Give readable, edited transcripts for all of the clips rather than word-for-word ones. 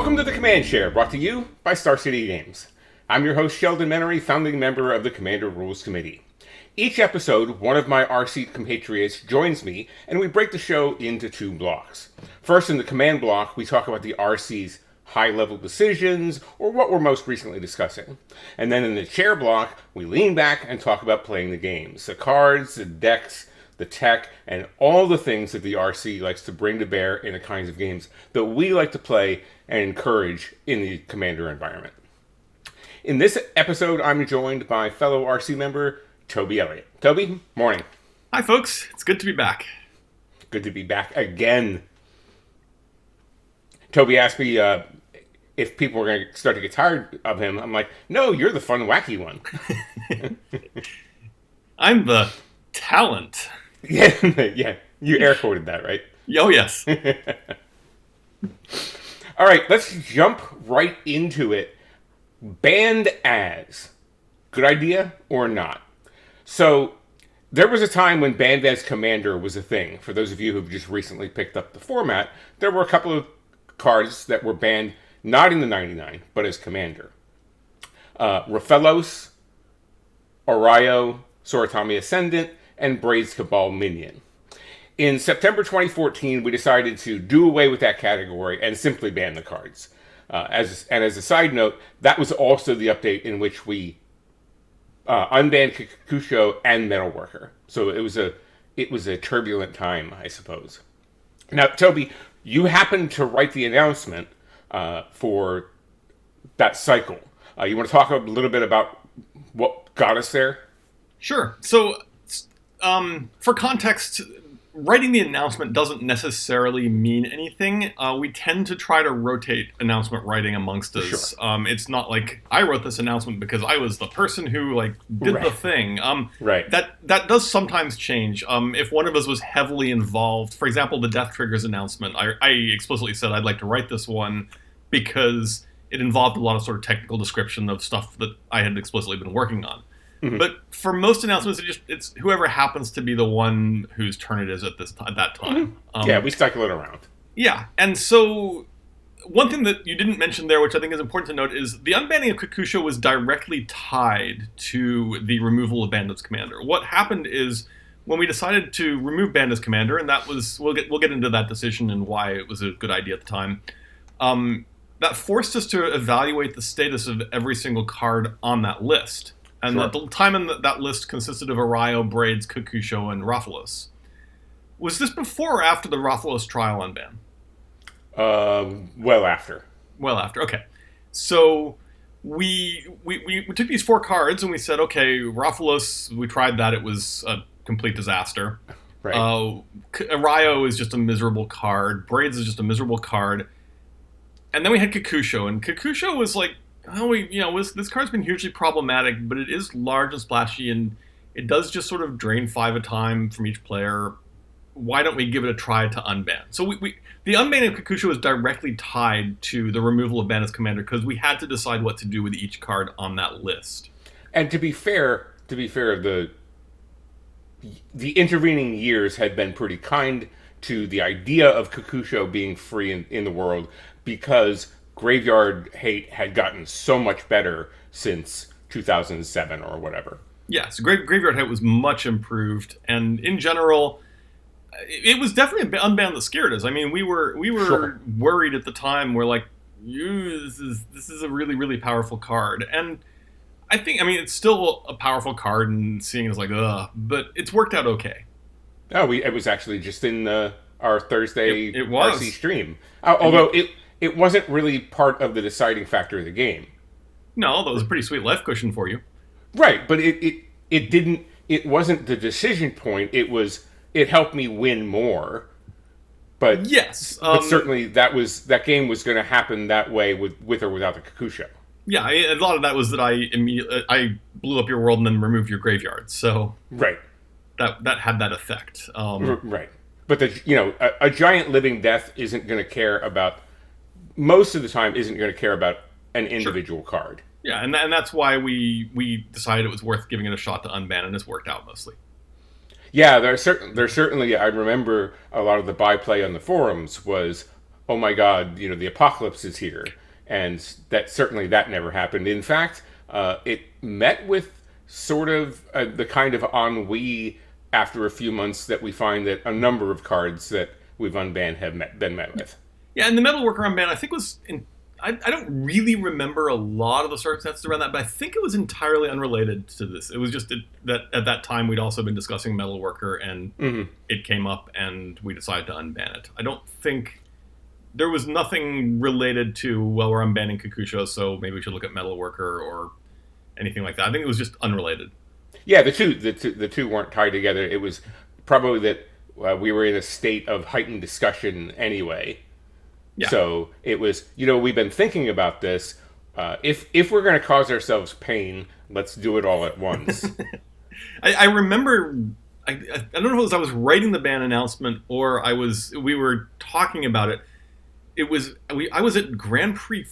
Welcome to the Command Share, brought to you by Star City Games. I'm your host, Sheldon Menery, founding member of the Commander Rules Committee. Each episode, one of my RC compatriots joins me, and we break the show into two blocks. First, in the Command block, we talk about the RC's high-level decisions, or what we're most recently discussing. And then in the Chair block, we lean back and talk about playing the games, the cards, the decks, the tech, and all the things that the RC likes to bring to bear in the kinds of games that we like to play and encourage in the Commander environment. In this episode, I'm joined by fellow RC member Toby Elliott. Toby, morning. Hi, folks. It's good to be back. Good to be back again. Toby asked me if people were going to start to get tired of him. I'm like, no, you're the fun, wacky one. I'm the talent. Yeah, you air quoted that, right? Oh, yes. All right, let's jump right into it. Banned as. Good idea or not? So, there was a time when banned as Commander was a thing. For those of you who've just recently picked up the format, there were a couple of cards that were banned, not in the 99, but as Commander. Raphaelos, Arayo, Soratami Ascendant, and Braid's Cabal Minion. In September 2014, we decided to do away with that category and simply ban the cards. As a side note, that was also the update in which we unbanned Kikusho and Metalworker. So it was a turbulent time, I suppose. Now, Toby, you happened to write the announcement for that cycle. You want to talk a little bit about what got us there? Sure. So, for context, writing the announcement doesn't necessarily mean anything. We tend to try to rotate announcement writing amongst us. Sure. It's not like I wrote this announcement because I was the person who did the thing. Right. That does sometimes change. If one of us was heavily involved, for example, the Death Triggers announcement, I explicitly said I'd like to write this one because it involved a lot of sort of technical description of stuff that I had explicitly been working on. Mm-hmm. But for most announcements, it's whoever happens to be the one whose turn it is at that time. Mm-hmm. We cycle it around. Yeah, and so one thing that you didn't mention there, which I think is important to note, is the unbanning of Kikusho was directly tied to the removal of Bandit's Commander. What happened is when we decided to remove Bandit's Commander, and that was we'll get into that decision and why it was a good idea at the time. That forced us to evaluate the status of every single card on that list. And sure. At the time in that list consisted of Arayo, Braids, Kikusho, and Raphaelos. Was this before or after the Raphaelos trial unban? Well after. Well after, okay. So we took these four cards and we said, okay, Raphaelos, we tried that. It was a complete disaster. Right. Arayo is just a miserable card. Braids is just a miserable card. And then we had Kikusho, and Kikusho was like, this card's been hugely problematic, but it is large and splashy, and it does just sort of drain 5 a time from each player. Why don't we give it a try to unban? So the unbanning of Kikusho is directly tied to the removal of Bandit's Commander because we had to decide what to do with each card on that list. And to be fair, the intervening years had been pretty kind to the idea of Kikusho being free in the world because Graveyard hate had gotten so much better since 2007 or whatever. Yes, Graveyard hate was much improved, and in general, it was definitely an unban that scared us. I mean, we were Sure. worried at the time. We're like, this is a really, really powerful card, and it's still a powerful card, and seeing it is like, but it's worked out okay. Oh, it was actually just in our Thursday it was. RC stream, although it wasn't really part of the deciding factor of the game. No, that was a pretty sweet life cushion for you. Right, but it wasn't the decision point. It helped me win more. But yes, but certainly that game was going to happen that way with or without the Kikusho. Yeah, a lot of that was that I blew up your world and then removed your graveyard. So right, that had that effect. Right, but a giant living death isn't going to care about. Most of the time, isn't going to care about an individual card. Yeah, and that's why we decided it was worth giving it a shot to unban, and it's worked out mostly. Yeah, there's certainly. I remember a lot of the byplay on the forums was oh my God, the apocalypse is here, and that never happened. In fact, it met with sort of the kind of ennui after a few months that we find that a number of cards that we've unbanned have been met with. Yeah, and the Metalworker unban, I think was in. I don't really remember a lot of the circumstances around that, but I think it was entirely unrelated to this. It was just that at that time we'd also been discussing Metalworker, and it came up, and we decided to unban it. I don't think there was nothing related to, well, we're unbanning Kakusho, so maybe we should look at Metalworker or anything like that. I think it was just unrelated. Yeah, the two weren't tied together. It was probably that we were in a state of heightened discussion anyway. Yeah. So it was, we've been thinking about this. If we're going to cause ourselves pain, let's do it all at once. I remember, I don't know if I was writing the ban announcement or we were talking about it. I was at Grand Prix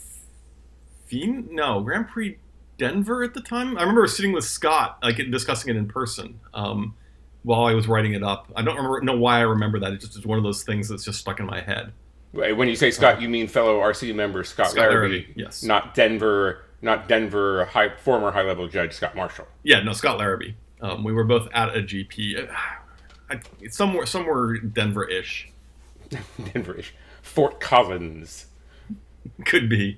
Denver at the time. I remember sitting with Scott, discussing it in person while I was writing it up. I don't know why I remember that. It just is one of those things that's just stuck in my head. When you say Scott, you mean fellow RC member Scott Larrabee, yes. Not Denver former high-level judge Scott Marshall. Yeah, no, Scott Larrabee. We were both at a GP, somewhere Denver-ish. Denver-ish. Fort Collins. Could be.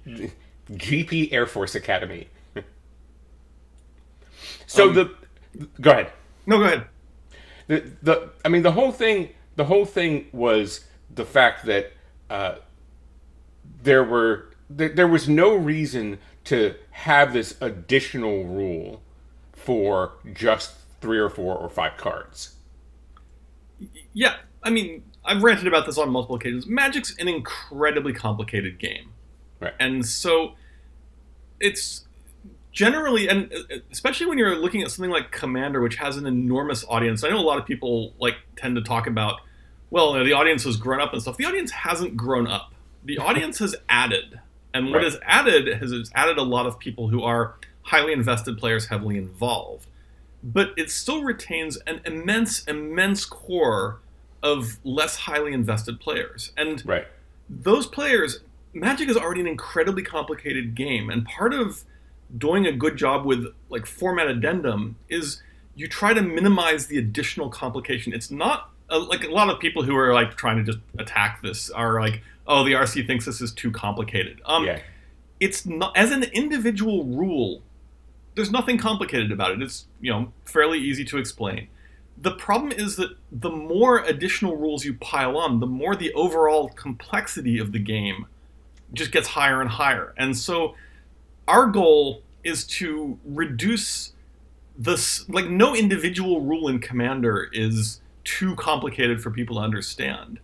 GP Air Force Academy. So go ahead. No, go ahead. The whole thing was the fact that there was no reason to have this additional rule for just 3 or 4 or 5 cards. Yeah, I've ranted about this on multiple occasions. Magic's an incredibly complicated game. Right. And so it's generally, and especially when you're looking at something like Commander, which has an enormous audience. I know a lot of people tend to talk about, well, the audience has grown up and stuff. The audience hasn't grown up. The audience has added. And what is added is added a lot of people who are highly invested players, heavily involved. But it still retains an immense core of less highly invested players. And those players, Magic is already an incredibly complicated game. And part of doing a good job with format addendum is you try to minimize the additional complication. It's not a lot of people who are trying to just attack this are oh, the RC thinks this is too complicated. It's not, as an individual rule, there's nothing complicated about it. It's fairly easy to explain. The problem is that the more additional rules you pile on, the more the overall complexity of the game just gets higher and higher. And so our goal is to reduce this. No individual rule in Commander is too complicated for people to understand.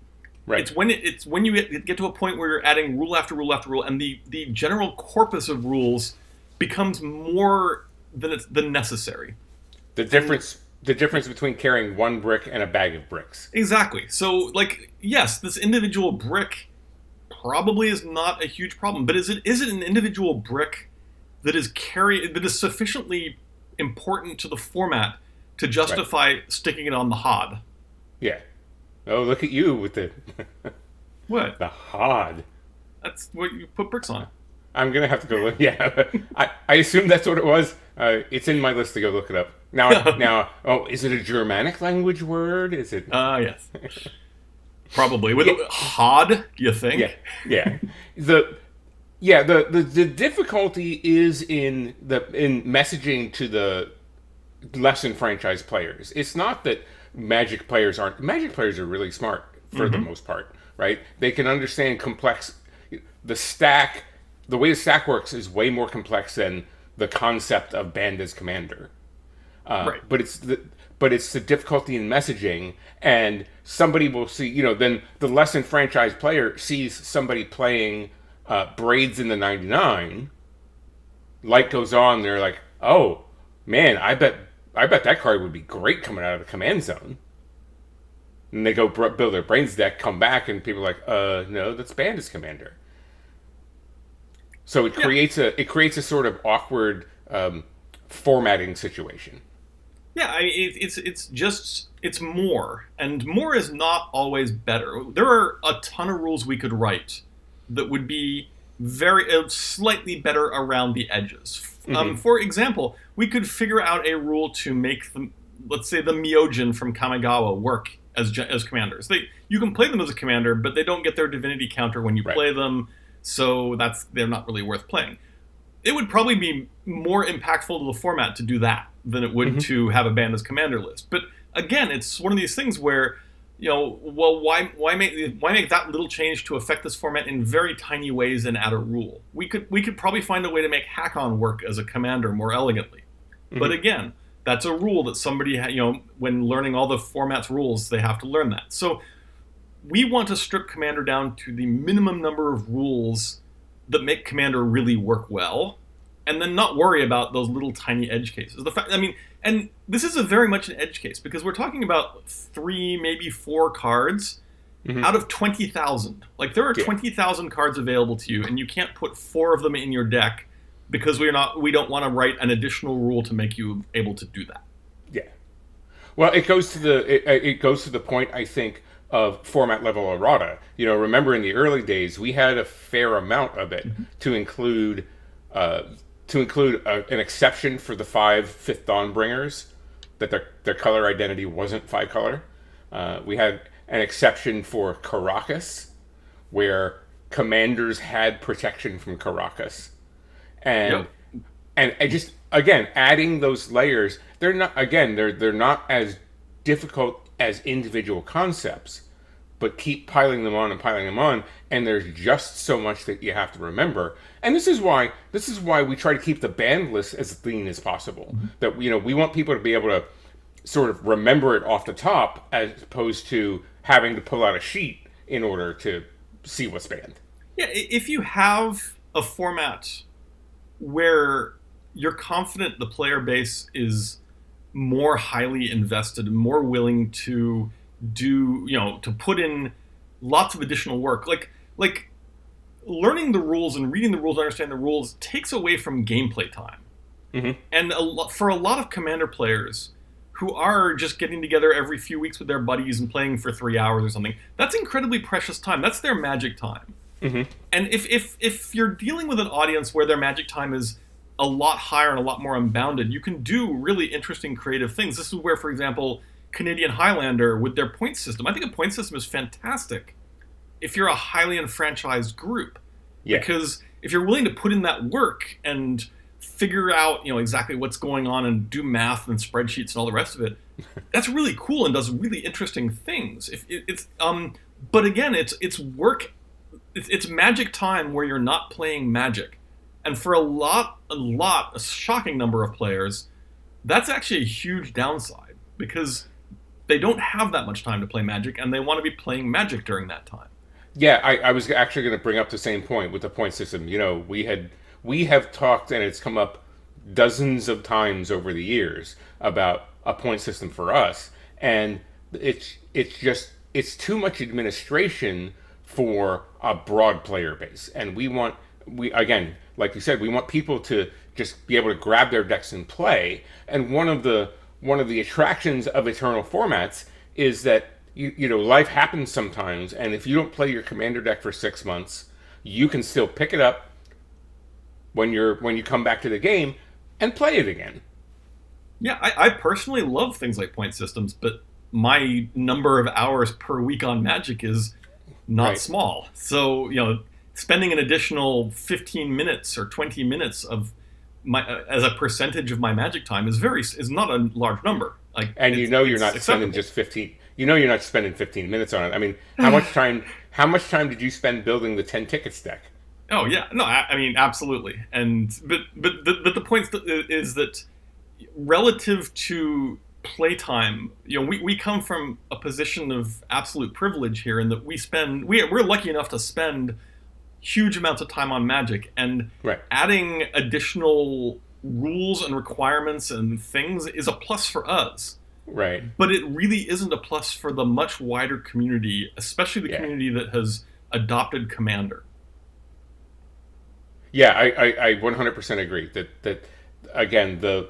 Right. It's when you get to a point where you're adding rule after rule after rule, and the general corpus of rules becomes more than necessary. The difference between carrying one brick and a bag of bricks. Exactly. So, yes, this individual brick probably is not a huge problem, but is it an individual brick that is sufficiently important to the format to justify sticking it on the HOD? Yeah. Oh, look at you with the what? The HOD. That's what you put bricks on. I'm gonna have to go look. Yeah, I assume that's what it was. It's in my list to go look it up. Now, is it a Germanic language word? Is it? Yes. Probably with HOD. You think? Yeah. The difficulty is in messaging to the less enfranchised players. It's not that Magic players are really smart for the most part, right? They can understand complex. The way the stack works is way more complex than the concept of banned as commander. But it's the difficulty in messaging, and somebody will see, then the less enfranchised player sees somebody playing Braids in the 99. Light goes on, they're like, oh man, I bet that card would be great coming out of the command zone. And they go build their Brains deck, come back, and people are like, no, that's banned as commander. So it creates a sort of awkward formatting situation. Yeah, it's more, and more is not always better. There are a ton of rules we could write that would be very slightly better around the edges. For example, we could figure out a rule to make the, let's say, the Myojin from Kamigawa work as commanders. You can play them as a commander, but they don't get their divinity counter when you play them, so they're not really worth playing. It would probably be more impactful to the format to do that than it would to have a banned as commander list. But again, it's one of these things where, well, why make that little change to affect this format in very tiny ways and add a rule? We could probably find a way to make Hakon work as a commander more elegantly. But again, that's a rule that somebody, when learning all the format's rules, they have to learn that. So we want to strip Commander down to the minimum number of rules that make Commander really work well, and then not worry about those little tiny edge cases. And this is a very much an edge case, because we're talking about 3, maybe 4 cards out of 20,000. Like, there are 20,000 cards available to you, and you can't put 4 of them in your deck because we don't want to write an additional rule to make you able to do that. Yeah. Well, it goes to the point, I think, of format level errata. Remember in the early days, we had a fair amount of it to include an exception for the 5 Fifth Dawnbringers, that their color identity wasn't 5 color. We had an exception for Caracas, where commanders had protection from Caracas, and I just, again, adding those layers, they're not as difficult as individual concepts, but keep piling them on, and there's just so much that you have to remember. And this is why we try to keep the banned list as clean as possible. That we want people to be able to sort of remember it off the top, as opposed to having to pull out a sheet in order to see what's banned. Yeah, if you have a format where you're confident the player base is more highly invested and more willing to do, to put in lots of additional work, like learning the rules and reading the rules, understanding the rules takes away from gameplay time. And for a lot of Commander players who are just getting together every few weeks with their buddies and playing for 3 hours or something, that's incredibly precious time. That's their magic time. And if you're dealing with an audience where their magic time is a lot higher and a lot more unbounded, you can do really interesting creative things. This is where, for example, Canadian Highlander with their point system, I think a point system is fantastic if you're a highly enfranchised group. Because if you're willing to put in that work and figure out, exactly what's going on and do math and spreadsheets and all the rest of it, that's really cool and does really interesting things. But again, it's work. It's magic time where you're not playing Magic. And for a shocking number of players, that's actually a huge downside, because they don't have that much time to play Magic, and they want to be playing Magic during that time. Yeah, I was actually going to bring up the same point with the point system. We have talked, and it's come up dozens of times over the years, about a point system for us, and it's too much administration for a broad player base, and we again, like you said, we want people to just be able to grab their decks and play. And one of the attractions of Eternal formats is that life happens sometimes, and if you don't play your commander deck for 6 months, you can still pick it up when you come back to the game and play it again. Yeah, I personally love things like point systems, but my number of hours per week on Magic is not small. So, spending an additional 15 minutes or 20 minutes of as a percentage of my Magic time is not a large number. You're not spending just 15. You're not spending 15 minutes on it. I mean, how much time did you spend building the 10 tickets deck? Oh yeah, no, I mean, absolutely. But the point is that relative to playtime, we come from a position of absolute privilege here, in that we're lucky enough to spend huge amounts of time on Magic, and adding additional rules and requirements and things is a plus for us. Right. But it really isn't a plus for the much wider community, especially the community that has adopted Commander. Yeah, I 100% agree that again, the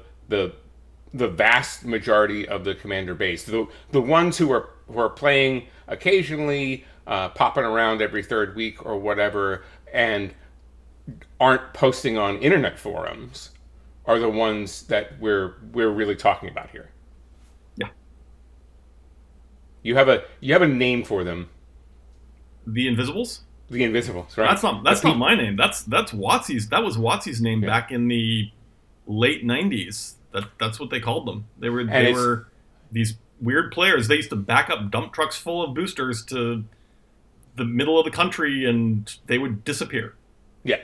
the vast majority of the commander base, the ones who are playing occasionally, popping around every third week or whatever, and aren't posting on internet forums, are the ones that we're really talking about here. Yeah. You have a name for them. The Invisibles? The Invisibles, right? That's not my name. That's Watsy's. That was Watsy's name back in the late 90s. That's what they called them. They were these weird players. They used to back up dump trucks full of boosters to the middle of the country, and they would disappear. Yeah.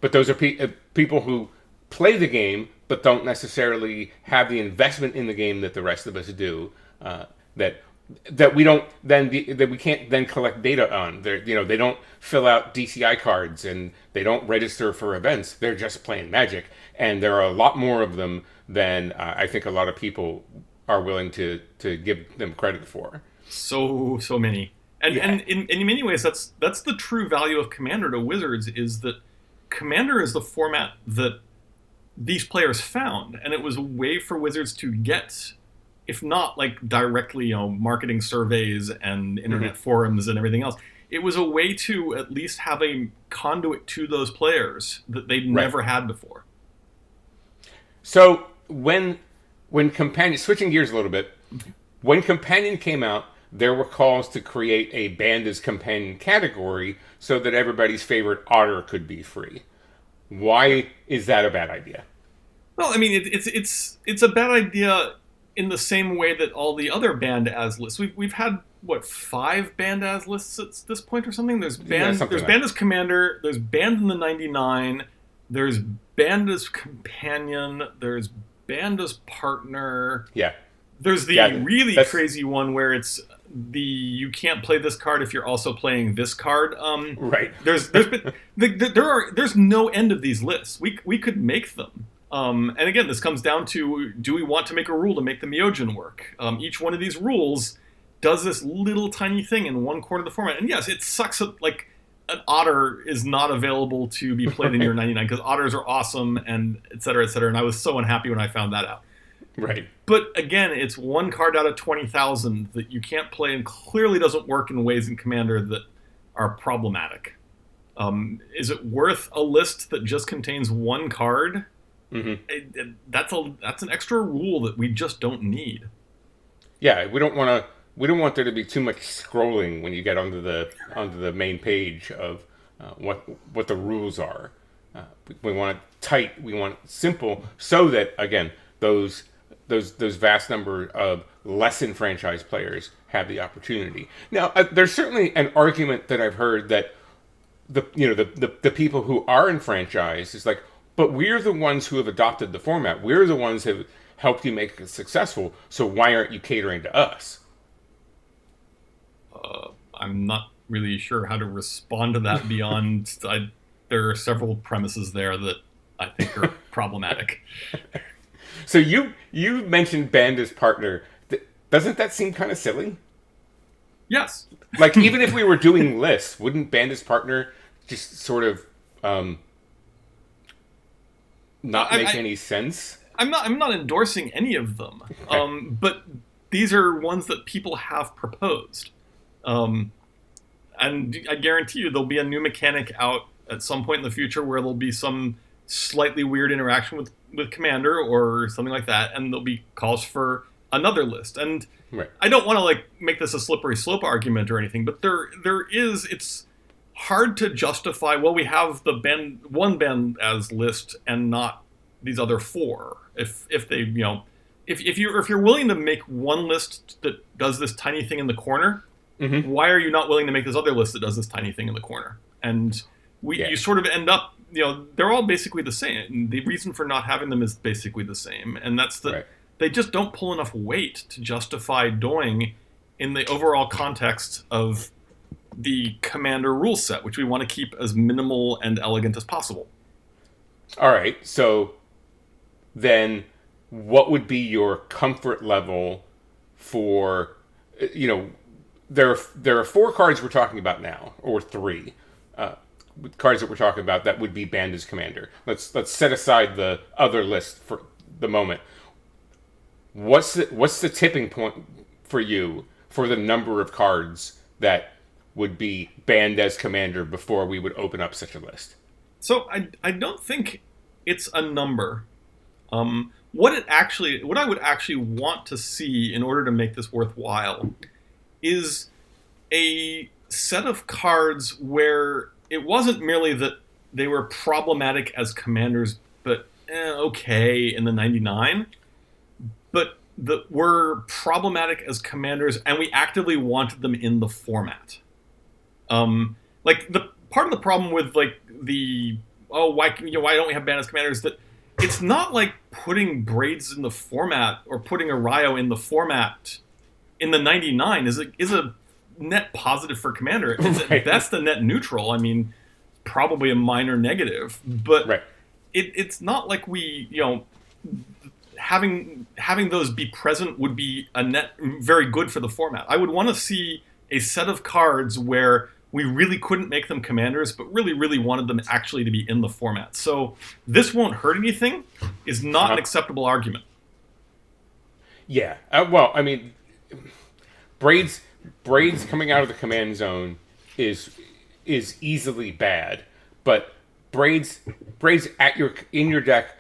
But those are people who play the game, but don't necessarily have the investment in the game that the rest of us do. That we don't then that we can't then collect data on. They don't fill out DCI cards and they don't register for events. They're just playing Magic, and there are a lot more of them than I think a lot of people are willing to give them credit for. So many. And in many ways, that's the true value of Commander to Wizards, is that Commander is the format that these players found, and it was a way for Wizards to get, if not like directly, marketing surveys and internet forums and everything else, it was a way to at least have a conduit to those players that they'd never had before. So when Companion, switching gears a little bit, when Companion came out, there were calls to create a Banned as Companion category so that everybody's favorite otter could be free. Why is that a bad idea? Well, I mean, it's a bad idea in the same way that all the other Banned as lists. We've had 5 Banned as lists at this point or something. There's Banned as Commander. There's Banned in the 99. There's Banned as Companion. There's Banned as Partner. Yeah. There's the really crazy one where it's you can't play this card if you're also playing this card. Right. There's no end of these lists. We could make them. And again, this comes down to, do we want to make a rule to make the Myojin work? Each one of these rules does this little tiny thing in one corner of the format. And yes, it sucks that an otter is not available to be played in your 99, because otters are awesome, and et cetera, et cetera. And I was so unhappy when I found that out. Right. But again, it's one card out of 20,000 that you can't play and clearly doesn't work in ways in Commander that are problematic. Is it worth a list that just contains one card? Mm-hmm. That's an extra rule that we just don't need. Yeah, we don't want there to be too much scrolling when you get onto the main page of what the rules are. We want it tight. We want it simple, so that again those vast number of less enfranchised players have the opportunity. Now, there's certainly an argument that I've heard that the people who are enfranchised is like, but we're the ones who have adopted the format. We're the ones who have helped you make it successful. So why aren't you catering to us? I'm not really sure how to respond to that beyond there are several premises there that I think are problematic. So you mentioned Banned as Partner. Doesn't that seem kind of silly? Yes. Like, even if we were doing lists, wouldn't Banned as Partner just sort of not make any sense? I'm not endorsing any of them. Okay. But these are ones that people have proposed. And I guarantee you there'll be a new mechanic out at some point in the future where there'll be some slightly weird interaction with Commander or something like that, and there'll be calls for another list. And I don't want to make this a slippery slope argument or anything, but it's hard to justify, well, we have the one Banned as list and not these other 4. If you're willing to make one list that does this tiny thing in the corner, why are you not willing to make this other list that does this tiny thing in the corner? And you sort of end up, they're all basically the same. The reason for not having them is basically the same, and that's that they just don't pull enough weight to justify doing in the overall context of the Commander rule set, which we want to keep as minimal and elegant as possible. All right, so then what would be your comfort level for, there are 4 cards we're talking about now, or 3 cards that we're talking about that would be Banned as Commander. Let's set aside the other list for the moment. what's the tipping point for you for the number of cards that would be banned as commander before we would open up such a list? So I don't think it's a number. What I would actually want to see in order to make this worthwhile is a set of cards where it wasn't merely that they were problematic as commanders, but okay in the 99, but that were problematic as commanders, and we actively wanted them in the format. Like the part of the problem with like the why don't we have banned as commanders, that it's not like putting Braids in the format or putting a Ryo in the format in the 99 is a net positive for commander. Right. That's the net neutral. I mean, probably a minor negative, but right. It's not like we, having those be present would be a net very good for the format. I would want to see a set of cards where we really couldn't make them commanders, but really, really wanted them actually to be in the format. So this won't hurt anything is not an acceptable argument. Yeah. Well, I mean, Braids coming out of the command zone is easily bad, but Braids in your deck,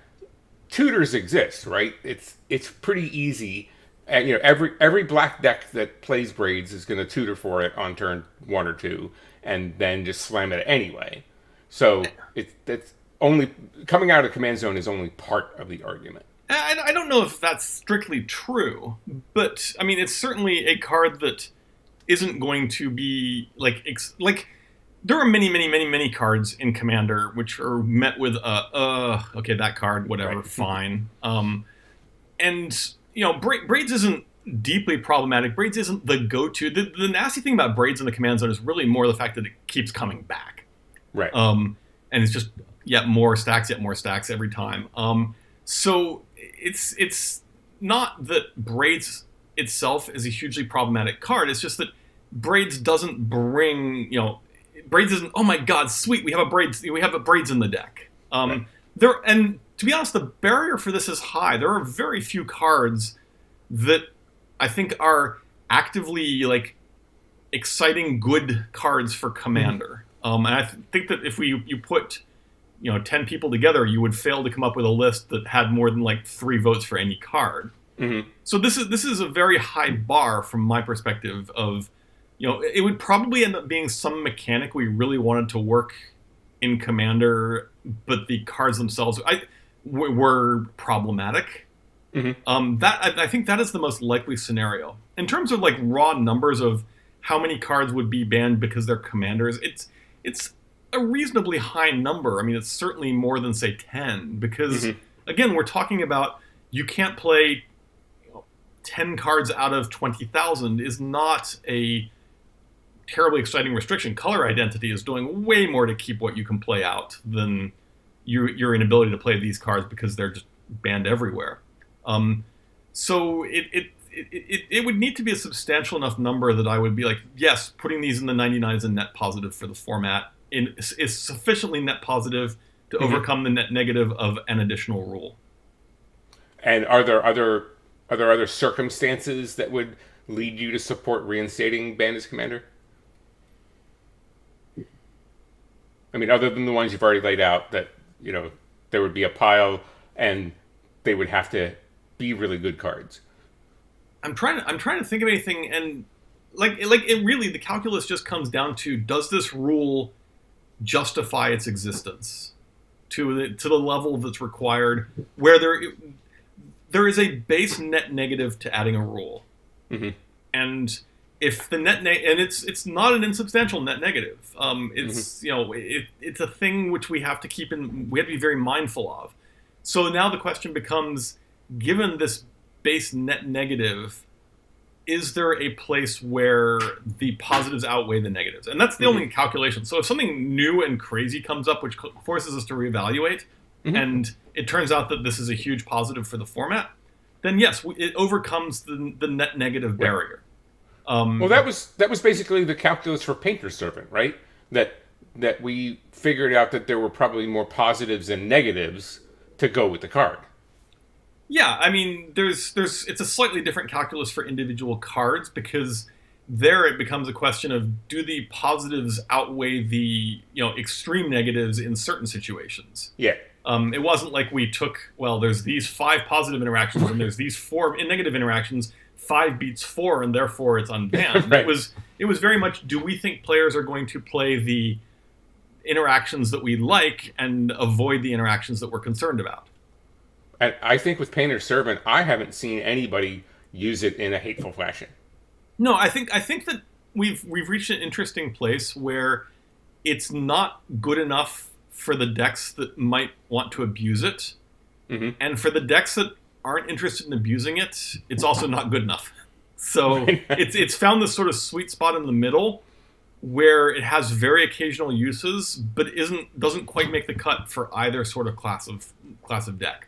tutors exist, right? It's pretty easy. And every black deck that plays Braids is going to tutor for it on turn 1 or 2, and then just slam it anyway. So that's only coming out of command zone is only part of the argument. I don't know if that's strictly true, but I mean it's certainly a card that isn't going to be like there are many cards in Commander which are met with okay, that card, whatever, right. Fine. And Braids isn't deeply problematic. Braids isn't the go-to. The nasty thing about Braids in the command zone is really more the fact that it keeps coming back. Right. And it's just yet more stacks every time. So it's not that Braids itself is a hugely problematic card. It's just that Braids doesn't bring, Braids isn't, oh my god, sweet, we have a Braids in the deck. Right. And to be honest, the barrier for this is high. There are very few cards that I think are actively exciting good cards for Commander. And I think that if you put 10 people together, you would fail to come up with a list that had more than 3 votes for any card. Mm-hmm. So this is a very high bar from my perspective of, it would probably end up being some mechanic we really wanted to work in Commander, but the cards themselves were problematic. Mm-hmm. I think that is the most likely scenario. In terms of raw numbers of how many cards would be banned because they're commanders, it's a reasonably high number. I mean, it's certainly more than say 10 because again, we're talking about you can't play 10 cards out of 20,000 is not a terribly exciting restriction. Color identity is doing way more to keep what you can play out than your inability to play these cards because they're just banned everywhere. So it would need to be a substantial enough number that I would be yes, putting these in the 99 is a net positive for the format. Is sufficiently net positive to overcome the net negative of an additional rule. And are there other circumstances that would lead you to support reinstating Banned as Commander? I mean, other than the ones you've already laid out, that there would be a pile and they would have to be really good cards. I'm trying to think of anything, and it really, the calculus just comes down to, does this rule justify its existence to the level that's required, where there is a base net negative to adding a rule, and if the net and it's not an insubstantial net negative. It's it's a thing which we have to be very mindful of. So now the question becomes, given this base net negative, is there a place where the positives outweigh the negatives? And that's the only calculation. So if something new and crazy comes up which forces us to reevaluate, and it turns out that this is a huge positive for the format, then yes, it overcomes the net negative barrier. Well, that was basically the calculus for Painter's Servant, right? That we figured out that there were probably more positives than negatives to go with the card. Yeah, I mean, it's a slightly different calculus for individual cards because there it becomes a question of do the positives outweigh the extreme negatives in certain situations. Yeah. It wasn't like we took, well, there's these 5 positive interactions and there's these 4 negative interactions. 5 beats 4 and therefore it's unbanned. Right. It was very much, do we think players are going to play the interactions that we like and avoid the interactions that we're concerned about? And I think with Painter's Servant, I haven't seen anybody use it in a hateful fashion. No, I think that we've reached an interesting place where it's not good enough for the decks that might want to abuse it, and for the decks that aren't interested in abusing it, it's also not good enough. So it's found this sort of sweet spot in the middle where it has very occasional uses, but doesn't quite make the cut for either sort of class of deck.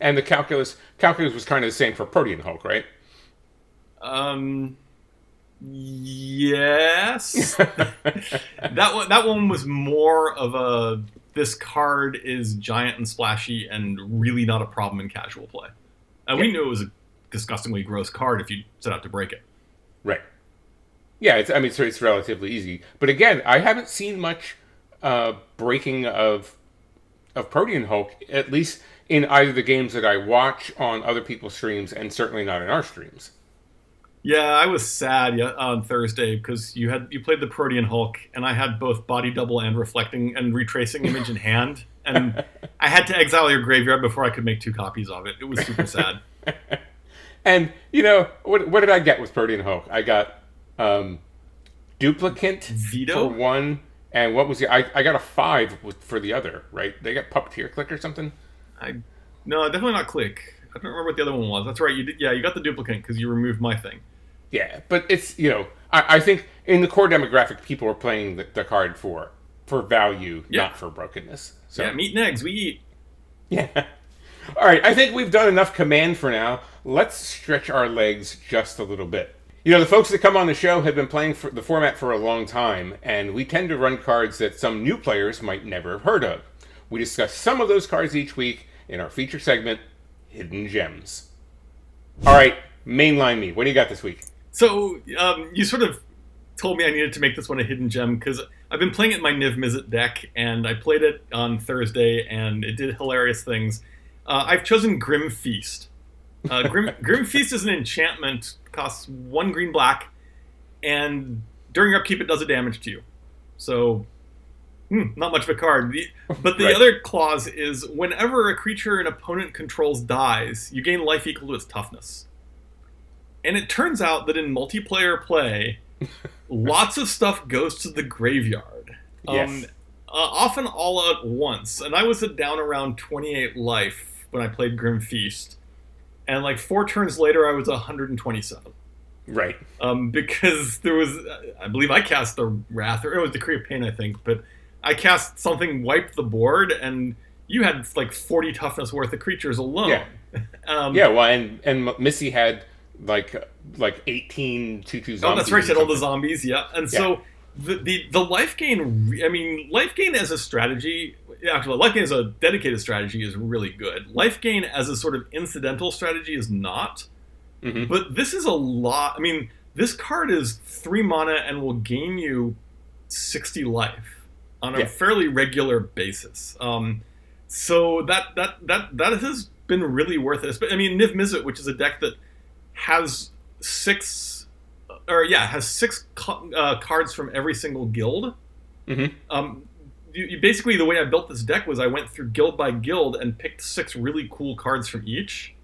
And the calculus was kind of the same for Protean Hulk, right? Yes. that one was more of a, this card is giant and splashy and really not a problem in casual play. And we knew it was a disgustingly gross card if you set out to break it. Right. Yeah, it's relatively easy. But again, I haven't seen much breaking of Protean Hulk, at least in either the games that I watch on other people's streams and certainly not in our streams. Yeah, I was sad on Thursday because you played the Protean Hulk, and I had both body double and reflecting and retracing image in hand, and I had to exile your graveyard before I could make 2 copies of it. It was super sad. And what did I get with Protean Hulk? I got duplicate Veto for one, and what was I got a 5 for the other, right? They got Puppeteer Click or something. No, definitely not Click. I don't remember what the other one was. That's right. You got the duplicate because you removed my thing. Yeah, but it's, I think in the core demographic, people are playing the card for value, not for brokenness. So. Yeah, meat and eggs, we eat. Yeah. All right, I think we've done enough command for now. Let's stretch our legs just a little bit. The folks that come on the show have been playing the format for a long time, and we tend to run cards that some new players might never have heard of. We discuss some of those cards each week in our feature segment, Hidden Gems. All right, mainline me. What do you got this week? So, you sort of told me I needed to make this one a hidden gem because I've been playing it in my Niv Mizzet deck, and I played it on Thursday, and it did hilarious things. I've chosen Grim Feast. Grim Feast is an enchantment, costs 1 green black, and during your upkeep it does a damage to you. So, not much of a card. But the other clause is, whenever a creature an opponent controls dies, you gain life equal to its toughness. And it turns out that in multiplayer play, lots of stuff goes to the graveyard. Yes. Often all at once. And I was down around 28 life when I played Grim Feast. And like 4 turns later, I was 127. Right. Because there was, I believe I cast the Wrath, or it was Decree of Pain, I think. But I cast something, wiped the board, and you had like 40 toughness worth of creatures alone. Yeah. Well, and Missy had like 18 2/2 zombies. Oh, that's right. She had all the zombies. Yeah, and so the life gain. I mean, life gain as a strategy. Actually, life gain as a dedicated strategy is really good. Life gain as a sort of incidental strategy is not. But this is a lot. I mean, this card is 3 mana and will gain you 60 life on a fairly regular basis. So that has been really worth it. I mean, Niv Mizzet, which is a deck that has 6 cards from every single guild. You basically, the way I built this deck was I went through guild by guild and picked 6 really cool cards from each.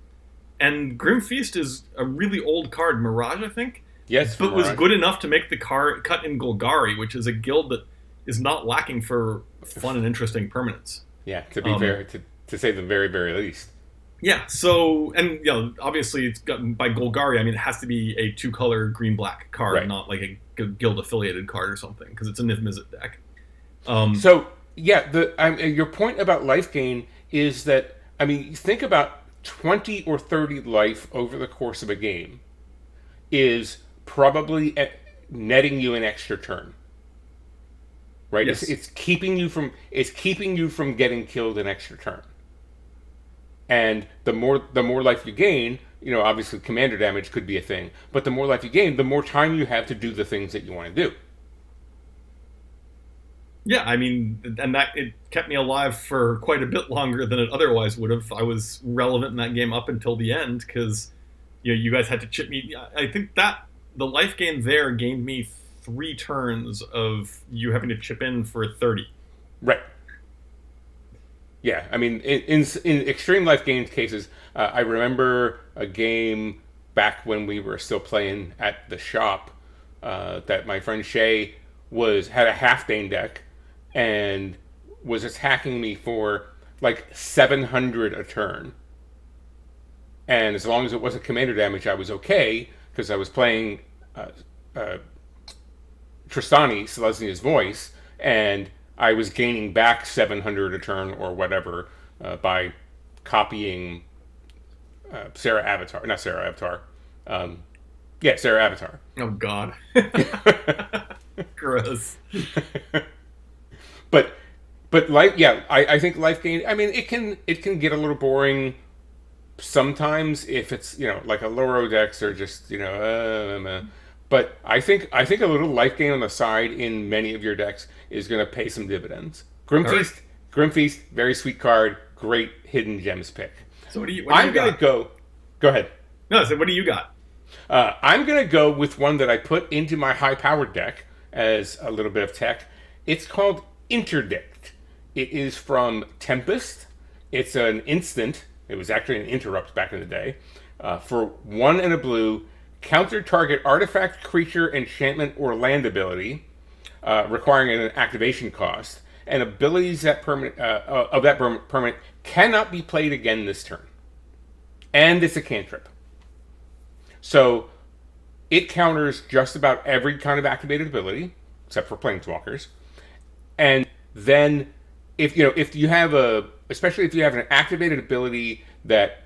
And Grim Feast is a really old card, Mirage, I think. Yes, but was good enough to make the cut in Golgari, which is a guild that is not lacking for fun and interesting permanents. Yeah, to be fair, to say the very, very least. Yeah, so, and obviously it's got, by Golgari, I mean, it has to be a 2-color green-black card, not like a guild-affiliated card or something, because it's a Niv Mizzet deck. Your point about life gain is that, I mean, think about 20 or 30 life over the course of a game is probably netting you an extra turn. Right? Yes. It's keeping you from getting killed an extra turn. And the more life you gain, obviously commander damage could be a thing, but the more life you gain, the more time you have to do the things that you want to do. Yeah, I mean, and that it kept me alive for quite a bit longer than it otherwise would have. I was relevant in that game up until the end because you guys had to chip me. I think that the life gain there gained me 3 turns of you having to chip in for 30. Right. Yeah, I mean, in extreme life gain cases, I remember a game back when we were still playing at the shop that my friend Shay had a half Bane deck and was attacking me for like 700 a turn. And as long as it wasn't commander damage, I was okay because I was playing Tristani, Selesnya's voice, and I was gaining back 700 a turn or whatever by copying Sarah Avatar. Not Sarah Avatar. Sarah Avatar. Oh, God. Gross. But life, yeah, I think life gain. I mean, it can get a little boring sometimes if it's like a lower dex or just But I think a little life gain on the side in many of your decks is going to pay some dividends. Grimfeast, Grimfeast, very sweet card, great hidden gems pick. So what do you? I'm going to go. Go ahead. No, so what do you got? I'm going to go with one that I put into my high-powered deck as a little bit of tech. It's called Interdict. It is from Tempest. It's an instant. It was actually an interrupt back in the day. For 1 and a blue, counter target artifact, creature, enchantment, or land ability, requiring an activation cost, and abilities that permanent cannot be played again this turn. And it's a cantrip. So it counters just about every kind of activated ability, except for planeswalkers. And then if you have especially if you have an activated ability that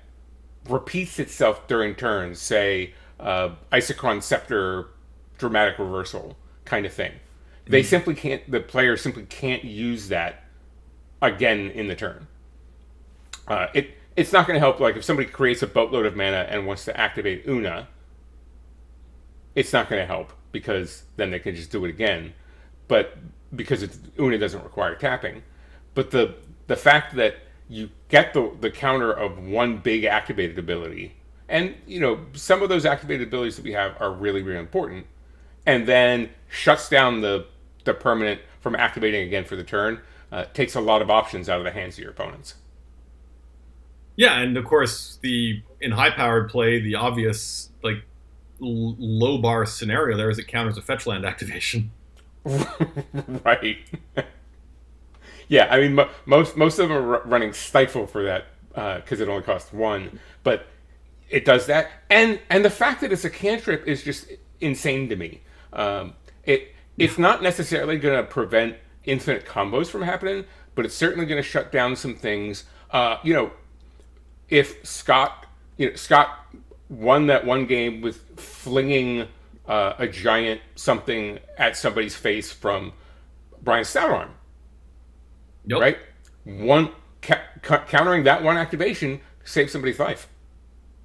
repeats itself during turns, say Isochron Scepter dramatic reversal kind of thing, the player simply can't use that again in the turn. It's not going to help, like if somebody creates a boatload of mana and wants to activate Una, it's not going to help because then they can just do it again. But because Una doesn't require tapping. But the fact that you get the counter of one big activated ability, and some of those activated abilities that we have are really, really important, and then shuts down the permanent from activating again for the turn, takes a lot of options out of the hands of your opponents. Yeah, and of course, in high-powered play, the obvious low bar scenario there is it counters a fetch land activation. Right. Yeah, I mean, most of them are running Stifle for that because it only costs 1, but it does that, and the fact that it's a cantrip is just insane to me. It's not necessarily going to prevent infinite combos from happening, but it's certainly going to shut down some things. If Scott won that one game with flinging a giant something at somebody's face from Brian Stoutarm. Yep. Right? Countering that one activation saves somebody's life.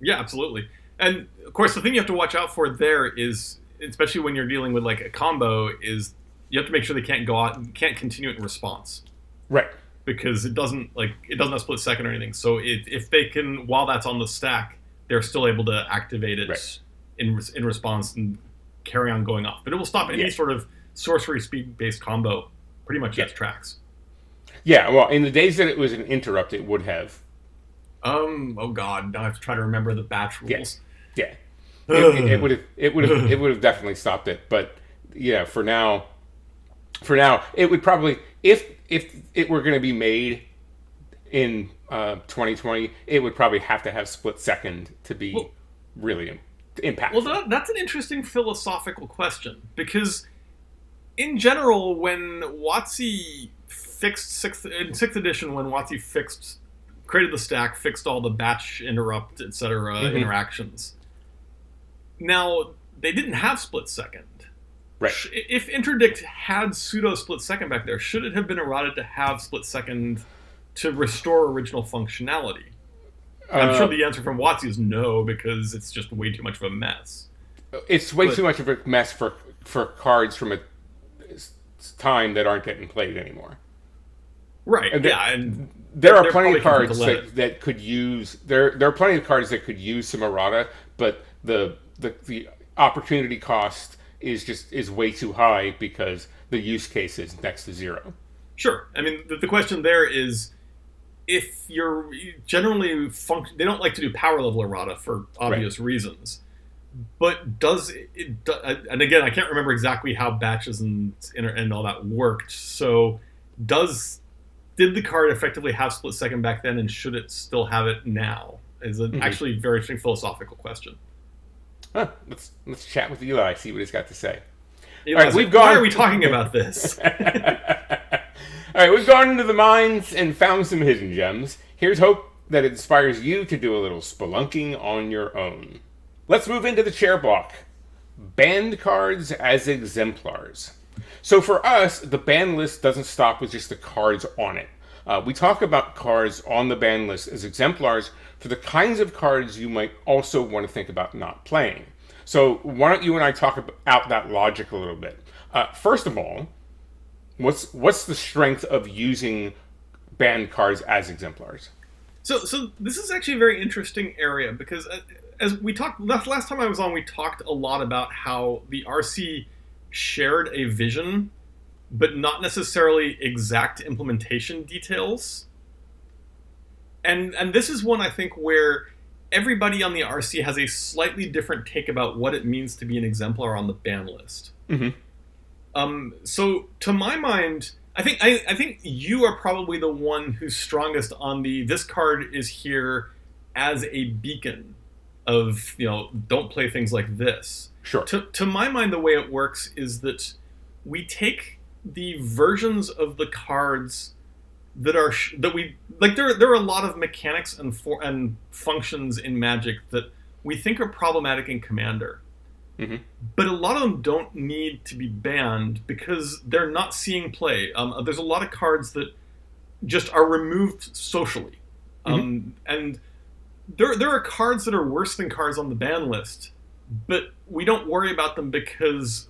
Yeah, absolutely. And of course, the thing you have to watch out for there is, especially when you're dealing with like a combo, is you have to make sure they can't go out and can't continue it in response. Right. Because it doesn't have split second or anything. So if they can, while that's on the stack, they're still able to activate it in response and carry on going off. But it will stop any sort of sorcery speed based combo pretty much in its tracks. Yeah, well, in the days that it was an interrupt, it would have. Oh God, now I have to try to remember the batch rules. Yeah. It would have definitely stopped it. But yeah, for now, it would probably, if it were going to be made in 2020, it would probably have to have split second to be really impactful. Well, that's an interesting philosophical question, because in general, when WotC fixed in 6th edition, when WotC created the stack, fixed all the batch interrupt, etc. interactions. Now, they didn't have split second. Right. If Interdict had pseudo split second back there, should it have been eroded to have split second to restore original functionality? I'm sure the answer from WotC is no, because it's just way too much of a mess. It's way too much of a mess for cards from a time that aren't getting played anymore. Right. And and there are plenty of cards that could use there are plenty of cards that could use some errata, but the opportunity cost is way too high because the use case is next to zero. Sure. I mean, the question there is, if you're generally they don't like to do power level errata for obvious reasons. But does it? And again, I can't remember exactly how batches and all that worked. So, did the card effectively have split second back then, and should it still have it now? Is an actually very interesting philosophical question. Huh, let's chat with Eli, see what he's got to say. Eli, all right, why are we talking about this? All right, we've gone into the mines and found some hidden gems. Here's hope that it inspires you to do a little spelunking on your own. Let's move into the chair block. Banned cards as exemplars. So for us, the ban list doesn't stop with just the cards on it. We talk about cards on the ban list as exemplars for the kinds of cards you might also want to think about not playing. So why don't you and I talk out that logic a little bit? First of all, what's the strength of using banned cards as exemplars? So this is actually a very interesting area, because as we talked last time I was on, we talked a lot about how the RC shared a vision, but not necessarily exact implementation details. And this is one, I think, where everybody on the RC has a slightly different take about what it means to be an exemplar on the ban list. So to my mind, I think you are probably the one who's strongest on this card is here as a beacon of, don't play things like this. Sure. To my mind, the way it works is that we take the versions of the cards that we like. There are a lot of mechanics and functions in Magic that we think are problematic in Commander. But a lot of them don't need to be banned because they're not seeing play. There's a lot of cards that just are removed socially. And there are cards that are worse than cards on the ban list, but we don't worry about them because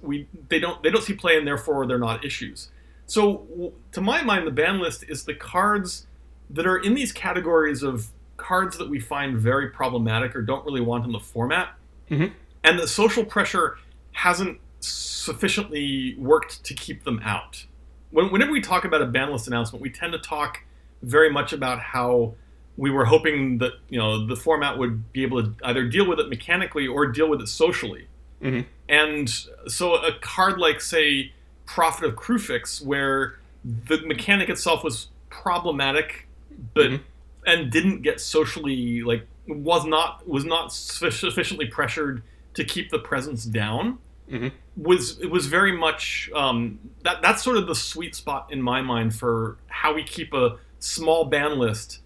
they don't see play, and therefore they're not issues. So to my mind, the ban list is the cards that are in these categories of cards that we find very problematic or don't really want in the format. And the social pressure hasn't sufficiently worked to keep them out. Whenever we talk about a ban list announcement, we tend to talk very much about how we were hoping that the format would be able to either deal with it mechanically or deal with it socially. And so a card like, say, Prophet of Krufix, where the mechanic itself was problematic, but and didn't get socially, was not sufficiently pressured to keep the presence down. It was very much that's sort of the sweet spot in my mind for how we keep a small ban list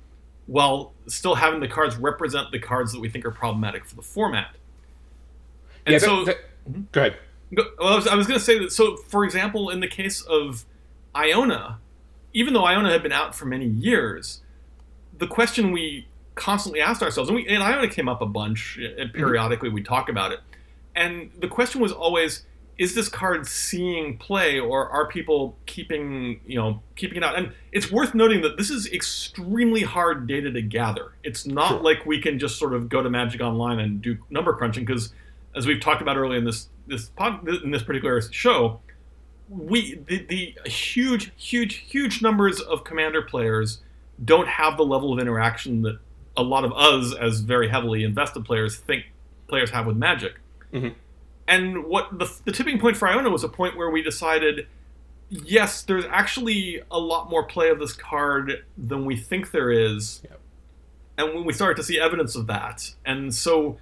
while still having the cards represent the cards that we think are problematic for the format. And go ahead. Well, I was going to say that. So, for example, in the case of Iona, even though Iona had been out for many years, the question we constantly asked ourselves, and Iona came up a bunch, and periodically we talk about it, and the question was always, is this card seeing play, or are people keeping it out? And it's worth noting that this is extremely hard data to gather. It's not like we can just sort of go to Magic Online and do number crunching, because as we've talked about earlier in this particular show, the huge numbers of Commander players don't have the level of interaction that a lot of us, as very heavily invested players, think players have with Magic. And what the tipping point for Iona was a point where we decided, yes, there's actually a lot more play of this card than we think there is. And when we started to see evidence of that, and so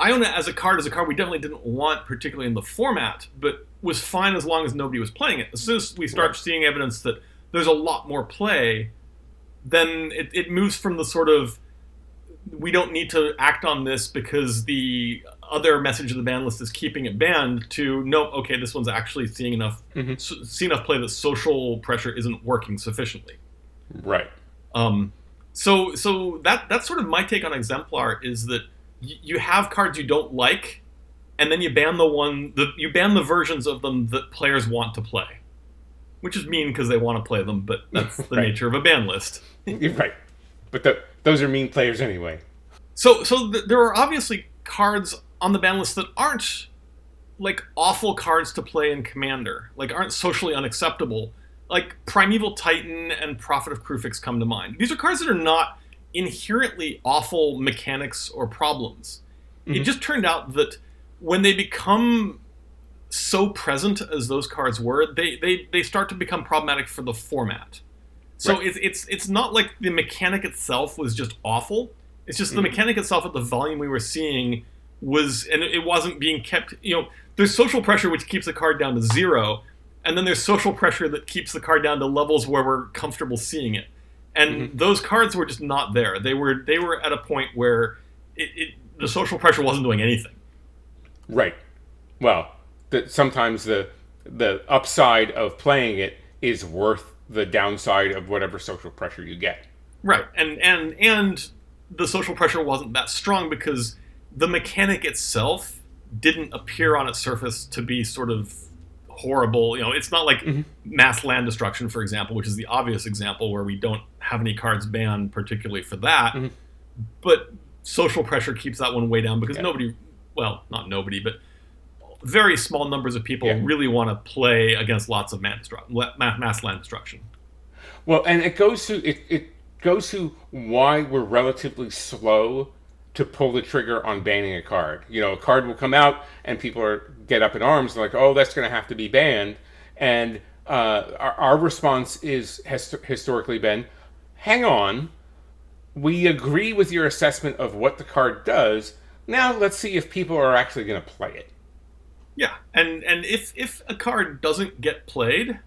Iona as a card we definitely didn't want, particularly in the format, but was fine as long as nobody was playing it. As soon as we start seeing evidence that there's a lot more play, then it moves from the sort of, we don't need to act on this because the other message of the ban list is keeping it banned, to, nope, okay, this one's actually seeing enough play that social pressure isn't working sufficiently. Right. So that's sort of my take on Exemplar is that you have cards you don't like, and then you ban you ban the versions of them that players want to play, which is mean because they want to play them, but that's the Right. nature of a ban list. You're right. But those are mean players anyway. There are obviously cards on the ban list that aren't like awful cards to play in Commander, like aren't socially unacceptable. Like Primeval Titan and Prophet of Krufix come to mind. These are cards that are not inherently awful mechanics or problems. Mm-hmm. It just turned out that when they become so present as those cards were, they start to become problematic for the format. So Right. it's not like the mechanic itself was just awful. It's just the mechanic itself at the volume we were seeing was, and it wasn't being kept. There's social pressure which keeps the card down to 0, and then there's social pressure that keeps the card down to levels where we're comfortable seeing it. And those cards were just not there. They were at a point where the social pressure wasn't doing anything. Right. Well, sometimes the upside of playing it is worth the downside of whatever social pressure you get. Right, and the social pressure wasn't that strong because the mechanic itself didn't appear on its surface to be sort of horrible. It's not like mass land destruction, for example, which is the obvious example where we don't have any cards banned particularly for that. But social pressure keeps that one way down because not nobody, but very small numbers of people really want to play against lots of mass land destruction. Well, and it goes to why we're relatively slow to pull the trigger on banning a card. A card will come out and people get up in arms and like, oh, that's going to have to be banned. And our response has historically been, hang on, we agree with your assessment of what the card does. Now let's see if people are actually going to play it. Yeah, and if a card doesn't get played,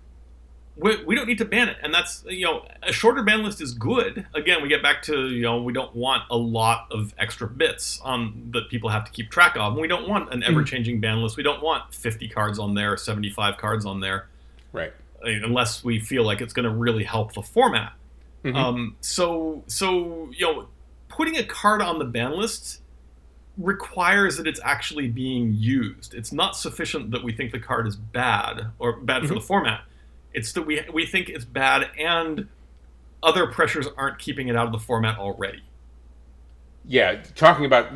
we don't need to ban it. And that's, a shorter ban list is good. Again, we get back to, we don't want a lot of extra bits that people have to keep track of. And we don't want an ever-changing ban list. We don't want 50 cards on there, 75 cards on there. Right. Unless we feel like it's going to really help the format. So putting a card on the ban list requires that it's actually being used. It's not sufficient that we think the card is bad or bad for the format. It's that we think it's bad and other pressures aren't keeping it out of the format already. Yeah, talking about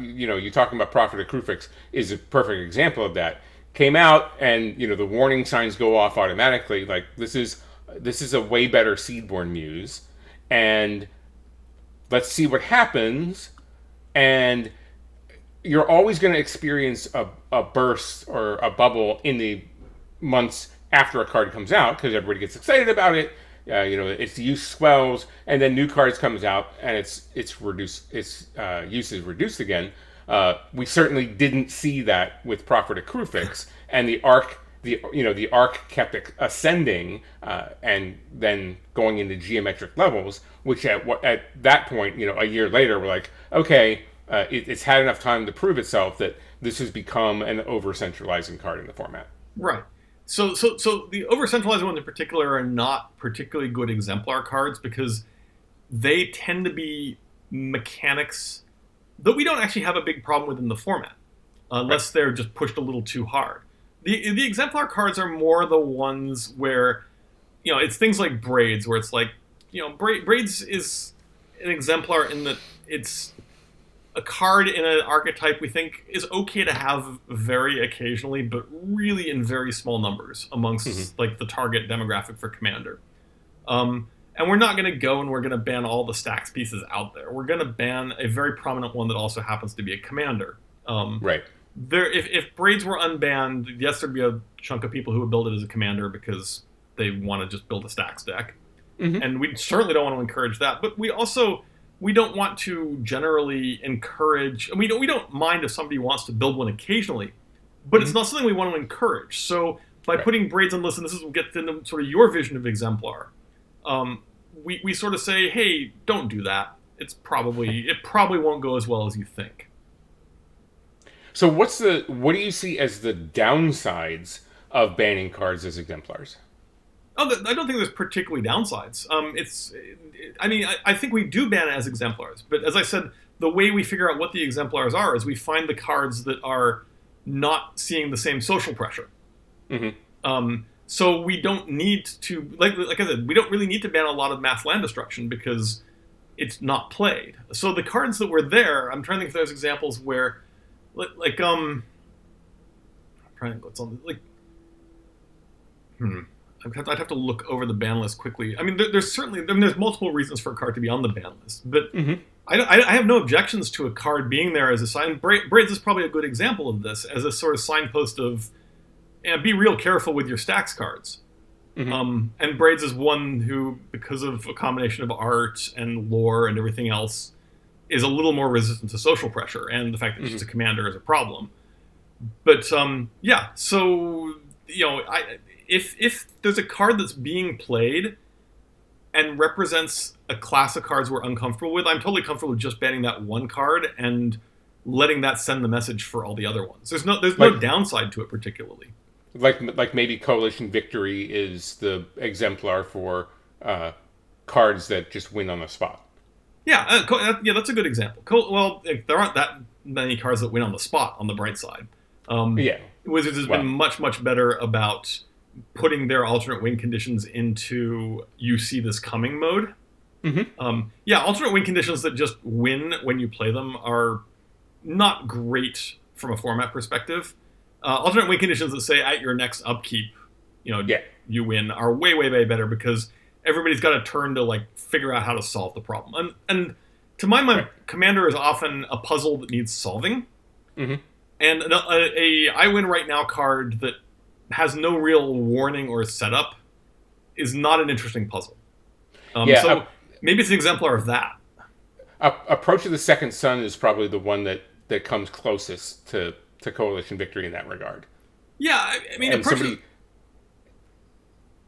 Prophet of Krufix is a perfect example of that. Came out and the warning signs go off automatically. Like this is a way better Seedborn Muse, and let's see what happens. And you're always going to experience a burst or a bubble in the months after a card comes out because everybody gets excited about it. Its use swells, and then new cards comes out, and its use is reduced again. We certainly didn't see that with Prophet of Krufix, and the arc kept ascending and then going into geometric levels, which at that point, a year later, we're like, okay, it's had enough time to prove itself that this has become an over-centralizing card in the format. Right. So the over-centralized ones in particular are not particularly good exemplar cards because they tend to be mechanics that we don't actually have a big problem with in the format, unless they're just pushed a little too hard. The exemplar cards are more the ones where, it's things like Braids, where it's like, Braids is an exemplar in that it's a card in an archetype we think is okay to have very occasionally, but really in very small numbers amongst like the target demographic for Commander. And we're not going to go and we're going to ban all the stacks pieces out there. We're going to ban a very prominent one that also happens to be a Commander. Right. If Braids were unbanned, yes, there'd be a chunk of people who would build it as a Commander because they want to just build a stacks deck. And we certainly don't want to encourage that. But we don't want to generally encourage, and we don't mind if somebody wants to build one occasionally, but it's not something we want to encourage. So by putting Braids on lists, and this is what gets into sort of your vision of Exemplar, we sort of say, hey, don't do that. It probably won't go as well as you think. So what do you see as the downsides of banning cards as exemplars? I don't think there's particularly downsides. I think we do ban it as exemplars, but as I said, the way we figure out what the exemplars are is we find the cards that are not seeing the same social pressure. So we don't need to, like I said, we don't really need to ban a lot of mass land destruction because it's not played. So the cards that were there, I'm trying to think if there's examples where, I'm trying to think what's on, I'd have to look over the ban list quickly. I mean, there's multiple reasons for a card to be on the ban list, but I have no objections to a card being there as a sign. Braids is probably a good example of this, as a sort of signpost of, be real careful with your stacks cards. And Braids is one who, because of a combination of art and lore and everything else, is a little more resistant to social pressure, and the fact that she's a commander is a problem. But so if there's a card that's being played and represents a class of cards we're uncomfortable with, I'm totally comfortable with just banning that one card and letting that send the message for all the other ones. There's no downside to it particularly. Like maybe Coalition Victory is the exemplar for cards that just win on the spot. Yeah, that's a good example. There aren't that many cards that win on the spot on the bright side. Wizards has been much, much better about putting their alternate win conditions into you see this coming mode. Alternate win conditions that just win when you play them are not great from a format perspective. Alternate win conditions that say at your next upkeep, you win are way, way, way better because everybody's got a turn to figure out how to solve the problem. And to my mind, Commander is often a puzzle that needs solving. And a I win right now card that has no real warning or setup is not an interesting puzzle. So maybe it's an exemplar of that. Approach of the Second Sun is probably the one that comes closest to Coalition Victory in that regard. Yeah, I mean, and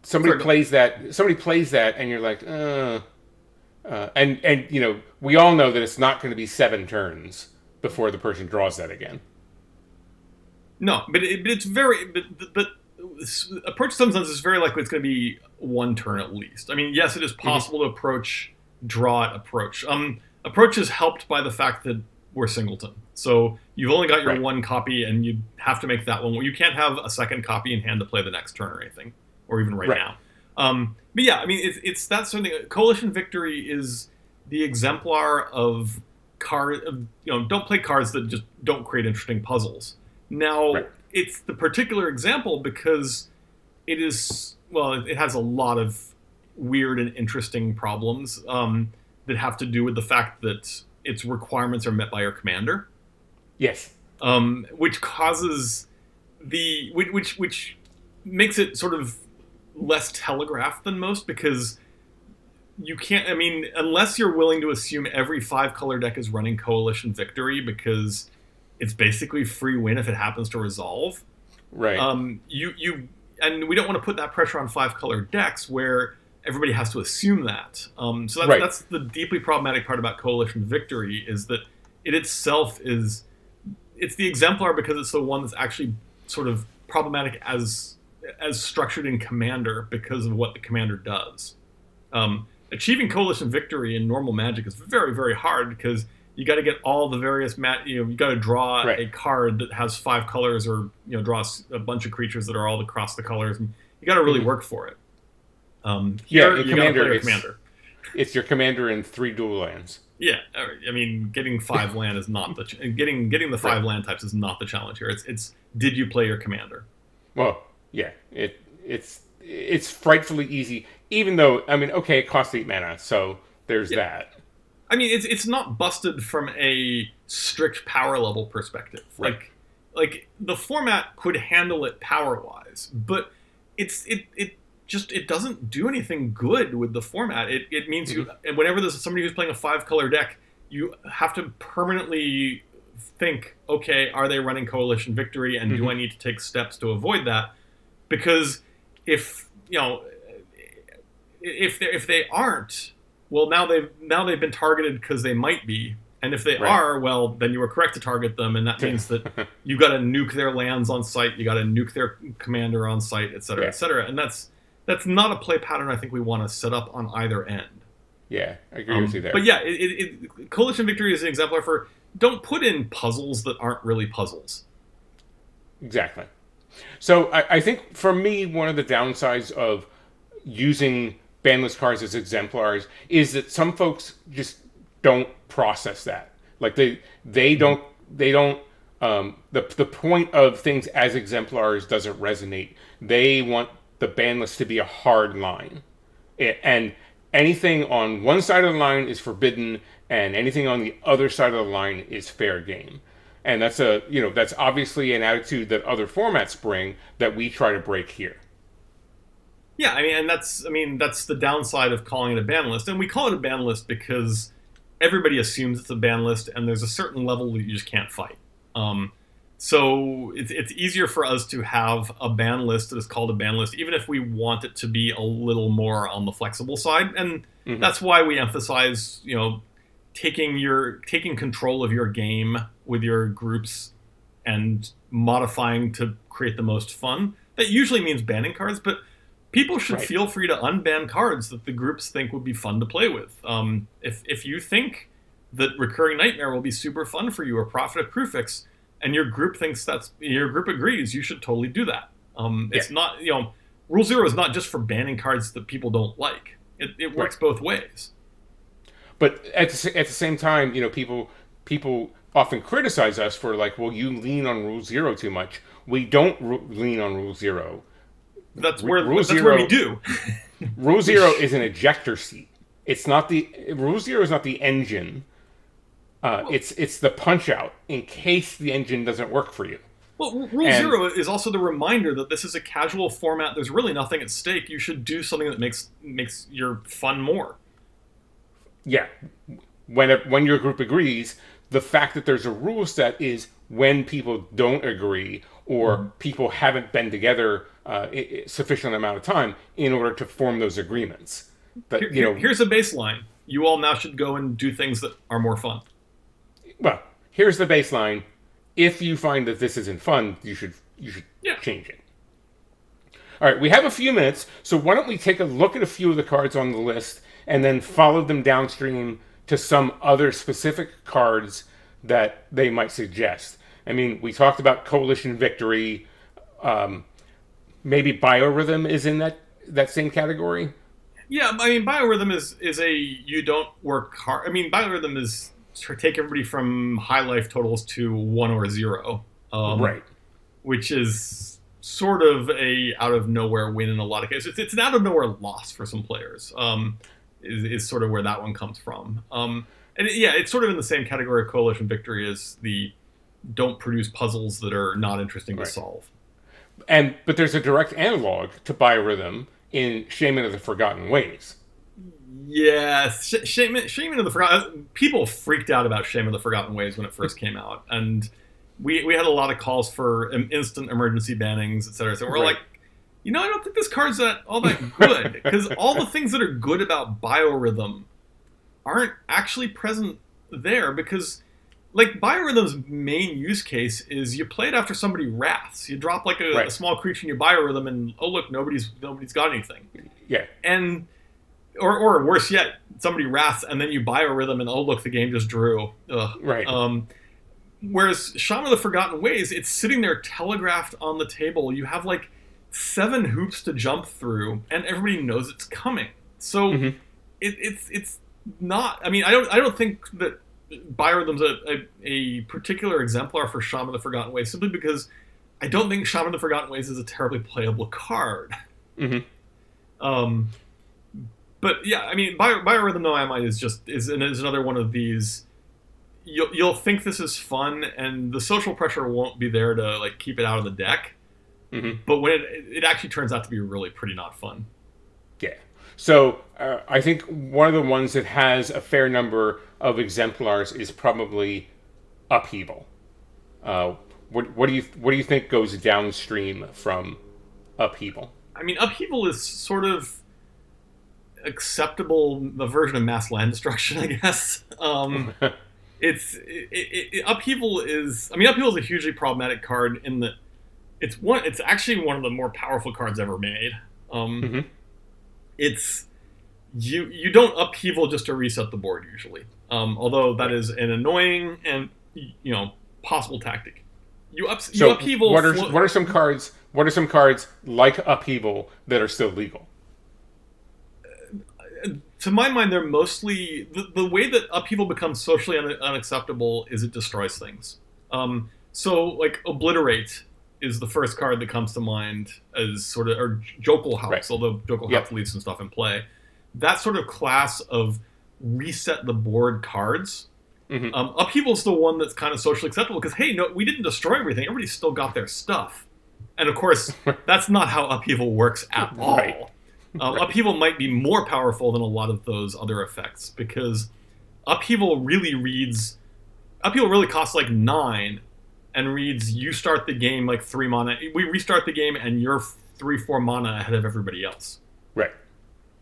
somebody plays that, and you're like, and we all know that it's not going to be 7 turns before the person draws that again. No, but it's very, but approach sometimes is very likely it's going to be 1 turn at least. I mean, yes, it is possible to approach, draw at approach. Approach is helped by the fact that we're singleton. So you've only got your 1 copy, and you have to make that one. You can't have a second copy in hand to play the next turn or anything, or even right now. But yeah, I mean, it's that sort of thing. Coalition Victory is the exemplar of don't play cards that just don't create interesting puzzles. Now, it's the particular example because it has a lot of weird and interesting problems that have to do with the fact that its requirements are met by your commander. Yes. Which causes which makes it sort of less telegraphed than most because you can't, I mean, unless you're willing to assume every 5-color deck is running Coalition Victory because it's basically free win if it happens to resolve. Right. And we don't want to put that pressure on 5-color decks where everybody has to assume that. So that's the deeply problematic part about Coalition Victory is that it itself it's the exemplar because it's the one that's actually sort of problematic as structured in Commander because of what the Commander does. Achieving Coalition Victory in normal Magic is very, very hard because you got to get all the various you got to draw a card that has 5 colors or draw a bunch of creatures that are all across the colors, and you got to really work for it. Commander. It's your commander in 3 dual lands. Yeah, I mean, getting 5 land is not the getting the 5 land types is not the challenge here. It's did you play your commander? Well, yeah, it's frightfully easy. Even though, I mean, okay, it costs 8 mana, so there's that. I mean, it's not busted from a strict power level perspective. Right. Like the format could handle it power wise, but it doesn't do anything good with the format. It means whenever there's somebody who's playing a 5-color deck, you have to permanently think, okay, are they running Coalition Victory, and do I need to take steps to avoid that? Because if they aren't, well, now they've been targeted because they might be, and if they are, well, then you were correct to target them, and that means that you got to nuke their lands on site, you got to nuke their commander on site, et cetera, et cetera, and that's that's not a play pattern I think we want to set up on either end. Yeah, I agree with you there. But yeah, Coalition Victory is an exemplar for don't put in puzzles that aren't really puzzles. Exactly. So I think for me, one of the downsides of using banlist cards as exemplars is that some folks just don't process that. Like they don't the point of things as exemplars doesn't resonate. They want the ban list to be a hard line, and anything on one side of the line is forbidden, and anything on the other side of the line is fair game. And that's that's obviously an attitude that other formats bring that we try to break here. Yeah, that's the downside of calling it a ban list, and we call it a ban list because everybody assumes it's a ban list, and there's a certain level that you just can't fight. So it's easier for us to have a ban list that is called a ban list, even if we want it to be a little more on the flexible side, and that's why we emphasize taking control of your game with your groups and modifying to create the most fun. That usually means banning cards, but people should feel free to unban cards that the groups think would be fun to play with. If you think that Recurring Nightmare will be super fun for you, or Prophet of Crufix, and your group agrees, you should totally do that. It's not, Rule Zero is not just for banning cards that people don't like. It works both ways. But at the same time, people often criticize us for well, you lean on Rule Zero too much. We don't lean on Rule Zero. That's where we do. Rule Zero is an ejector seat. It's not Rule Zero is not the engine. It's the punch out in case the engine doesn't work for you. Well, Rule Zero is also the reminder that this is a casual format. There's really nothing at stake. You should do something that makes your fun more. Yeah, when your group agrees, the fact that there's a rule set is when people don't agree or people haven't been together sufficient amount of time in order to form those agreements. But here's a baseline. You all now should go and do things that are more fun. Well, here's the baseline. If you find that this isn't fun, you should change it. All right, we have a few minutes, so why don't we take a look at a few of the cards on the list and then follow them downstream to some other specific cards that they might suggest. We talked about Coalition Victory. Maybe Biorhythm is in that same category. Yeah, Biorhythm is a you don't work hard. Biorhythm is to take everybody from high life totals to 1 or 0. Right. Which is sort of a out of nowhere win in a lot of cases. It's an out of nowhere loss for some players. Is sort of where that one comes from. It's sort of in the same category of Coalition Victory as the don't produce puzzles that are not interesting to solve. But there's a direct analog to Biorhythm in Shaman of the Forgotten Ways. Yes, Shaman of the Forgotten... People freaked out about Shaman of the Forgotten Ways when it first came out, and we had a lot of calls for instant emergency bannings, etc. So we're like, I don't think this card's all that good, because all the things that are good about Biorhythm aren't actually present there, because Biorhythm's main use case is you play it after somebody wraths. You drop a small creature in your Biorhythm, and oh look, nobody's got anything. Yeah. And or worse yet, somebody wraths, and then you Biorhythm, and oh look, the game just drew. Ugh. Right. Whereas Shaman of the Forgotten Ways, it's sitting there telegraphed on the table. You have 7 hoops to jump through, and everybody knows it's coming. So it's not. I don't think that Biorhythm's a particular exemplar for Shaman of the Forgotten Ways, simply because I don't think Shaman of the Forgotten Ways is a terribly playable card. But yeah, Biorhythm, though, I might is another one of these. You'll think this is fun, and the social pressure won't be there to keep it out of the deck. But when it actually turns out to be really pretty not fun. Yeah. So I think one of the ones that has a fair number of exemplars is probably Upheaval. What do you think goes downstream from Upheaval? Upheaval is sort of acceptable, the version of mass land destruction, I guess. Upheaval is a hugely problematic card in that it's actually one of the more powerful cards ever made. Mm-hmm. It's you don't upheaval just to reset the board usually. Although that is an annoying and possible tactic. You upheaval. What are some cards? What are some cards like upheaval that are still legal? To my mind, they're mostly the way that upheaval becomes socially unacceptable is it destroys things. So like obliterate is the first card that comes to mind as sort of, or Jokel House, Right. although Jokel House leaves some stuff in play. That sort of class of reset the board cards. Mm-hmm. Upheaval's the one that's kind of socially acceptable because, hey, no, we didn't destroy everything. Everybody still got their stuff. And of course, that's not how upheaval works at all. Right. Upheaval might be more powerful than a lot of those other effects because upheaval really costs like 9 and reads you start the game like 3 mana. We restart the game and you're 3-4 mana ahead of everybody else. Right.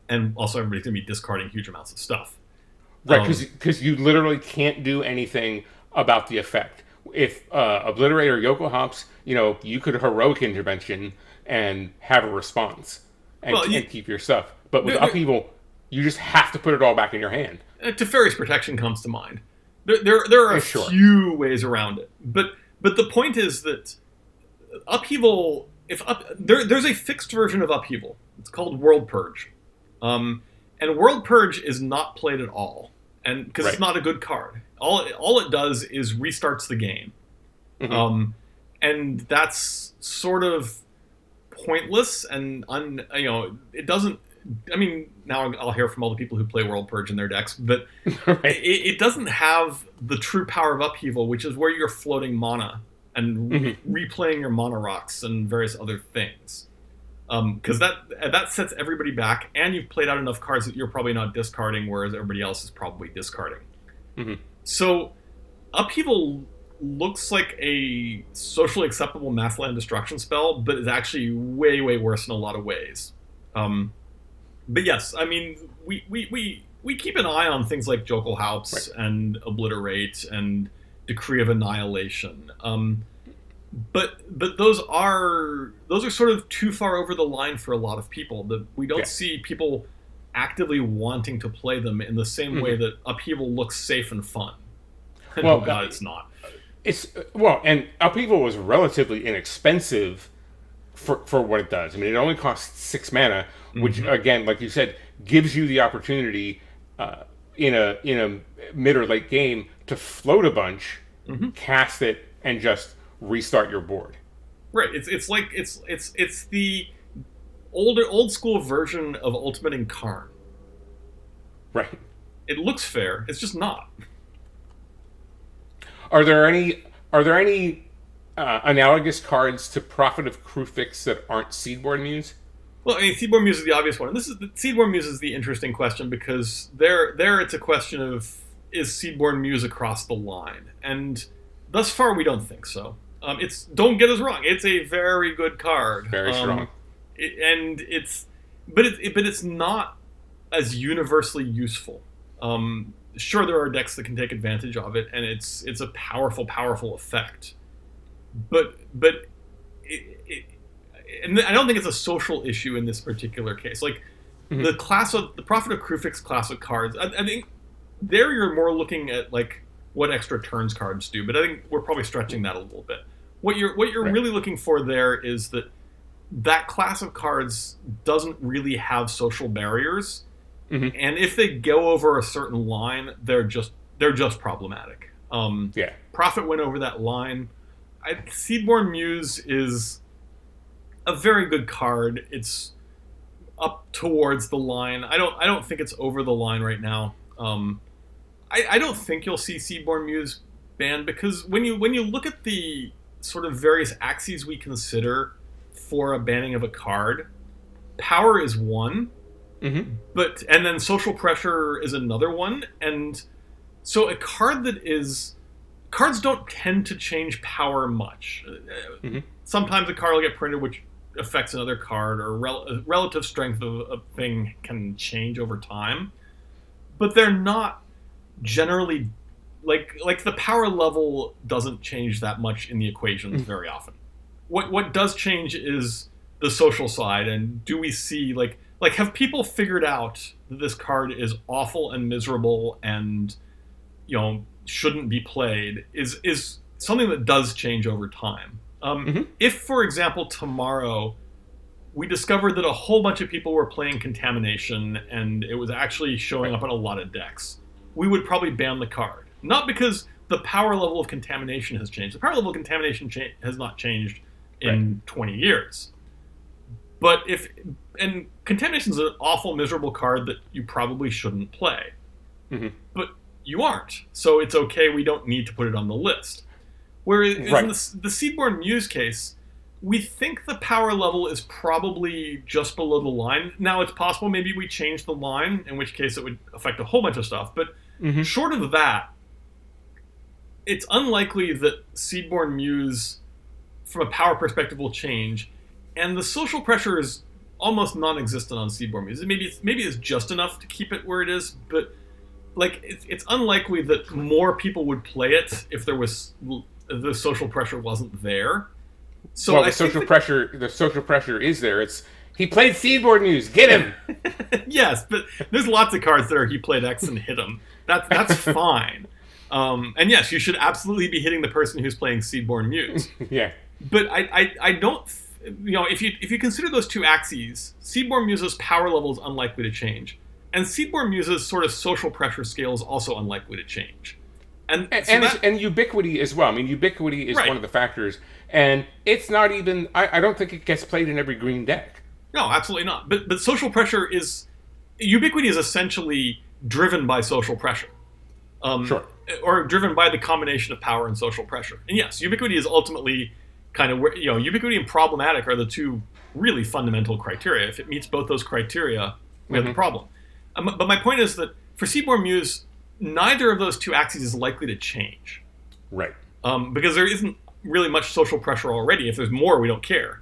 And also everybody's going to be discarding huge amounts of stuff. Right, because you literally can't do anything about the effect. If Obliterate or Yoko Hops, you could heroic intervention and have a response and keep your stuff. But with Upheaval, you just have to put it all back in your hand. Teferi's Protection comes to mind. There are a few ways around it. But the point is that Upheaval, there's a fixed version of Upheaval. It's called World Purge. And World Purge is not played at all, and because it's not a good card. All it does is restarts the game, and that's sort of pointless. And it doesn't. I mean, now I'll hear from all the people who play World Purge in their decks, but it doesn't have the true power of Upheaval, which is where you're floating mana and replaying your mana rocks and various other things. Because that sets everybody back, and you've played out enough cards that you're probably not discarding, whereas everybody else is probably discarding. Mm-hmm. So, Upheaval looks like a socially acceptable mass land destruction spell, but is actually way, way worse in a lot of ways. But yes, I mean, we keep an eye on things like Jokel House and Obliterate and Decree of Annihilation. But those are sort of too far over the line for a lot of people. That we don't see people actively wanting to play them in the same way that Upheaval looks safe and fun. And well, God, it's not. And Upheaval was relatively inexpensive for what it does. I mean, it only costs 6 mana, which again, like you said, gives you the opportunity in a mid or late game to float a bunch, cast it, and just restart your board. Right. It's the old school version of Ultimate Incarn. Right. It looks fair. It's just not. Are there any analogous cards to Prophet of Kruphix that aren't Seedborn Muse? Well, I mean, Seedborn Muse is the obvious one. And Seedborn Muse is the interesting question because there it's a question of is Seedborn Muse across the line, and thus far we don't think so. Don't get us wrong. It's a very good card. Very strong. But it's not as universally useful. Sure, there are decks that can take advantage of it, and it's a powerful, powerful effect. But and I don't think it's a social issue in this particular case. Like the Prophet of Kruphix class of cards, I think there you're more looking at like what extra turns cards do, but I think we're probably stretching that a little bit. What you're really looking for there is that class of cards doesn't really have social barriers, and if they go over a certain line, they're just problematic. Prophet went over that line. Seedborn Muse is a very good card. It's up towards the line. I don't think it's over the line right now. I don't think you'll see Seedborn Muse banned because when you look at the sort of various axes we consider for a banning of a card, power is one, and then social pressure is another one, and so a card cards don't tend to change power much. Sometimes a card will get printed which affects another card, or relative strength of a thing can change over time, but they're not generally like the power level doesn't change that much in the equations very often. What does change is the social side, and do we see like have people figured out that this card is awful and miserable and shouldn't be played is something that does change over time. If, for example, tomorrow we discovered that a whole bunch of people were playing Contamination and it was actually showing up on a lot of decks, we would probably ban the card. Not because the power level of Contamination has changed. The power level of Contamination has not changed in 20 years. But and Contamination is an awful, miserable card that you probably shouldn't play. But you aren't. So it's okay, we don't need to put it on the list. Whereas in the Seedborn Muse case, we think the power level is probably just below the line. Now, it's possible maybe we change the line, in which case it would affect a whole bunch of stuff. But short of that, it's unlikely that Seedborn Muse, from a power perspective, will change. And the social pressure is almost non-existent on Seedborn Muse. Maybe it's just enough to keep it where it is, but it's unlikely that more people would play it if the social pressure wasn't there. So the social pressure is there. It's he played Seedborn Muse. Get him. Yes, but there's lots of cards that are he played X and hit him. That's fine. And yes, you should absolutely be hitting the person who's playing Seedborn Muse. Yeah. But I don't. If you consider those two axes, Seedborn Muse's power level is unlikely to change, and Seedborn Muse's sort of social pressure scale is also unlikely to change. And ubiquity as well. I mean, ubiquity is one of the factors, and it's not even. I don't think it gets played in every green deck. No, absolutely not. But social pressure ubiquity is essentially driven by social pressure, sure, or driven by the combination of power and social pressure. And yes, ubiquity is ultimately kind of where ubiquity and problematic are the two really fundamental criteria. If it meets both those criteria, we have the problem. But my point is that for Seedborn Muse, neither of those two axes is likely to change. Right. Because there isn't really much social pressure already. If there's more, we don't care.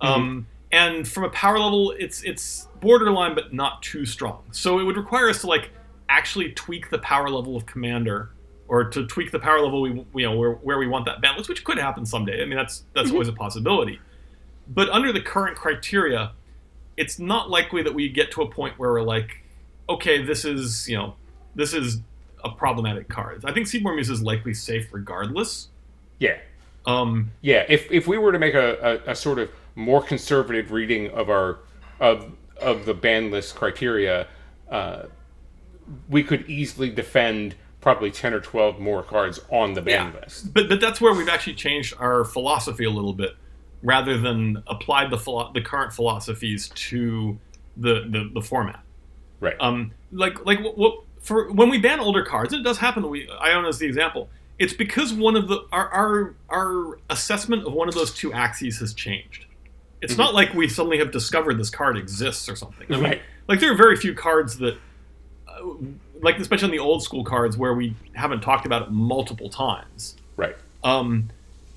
And from a power level, it's borderline, but not too strong. So it would require us to actually tweak the power level of Commander, or to tweak the power level where we want that ban list, which could happen someday. I mean, that's always a possibility. But under the current criteria, it's not likely that we get to a point where we're like, okay, this is a problematic card. I think Seedborn Muse is likely safe regardless. Yeah. If we were to make a sort of more conservative reading of of the ban list criteria, we could easily defend probably 10 or 12 more cards on the ban list. But that's where we've actually changed our philosophy a little bit, rather than applied the current philosophies to the format. Right. For when we ban older cards, and it does happen that Iona is the example. It's because one of our assessment of one of those two axes has changed. It's not like we suddenly have discovered this card exists or something. I mean, there are very few cards that, especially on the old school cards, where we haven't talked about it multiple times. Right.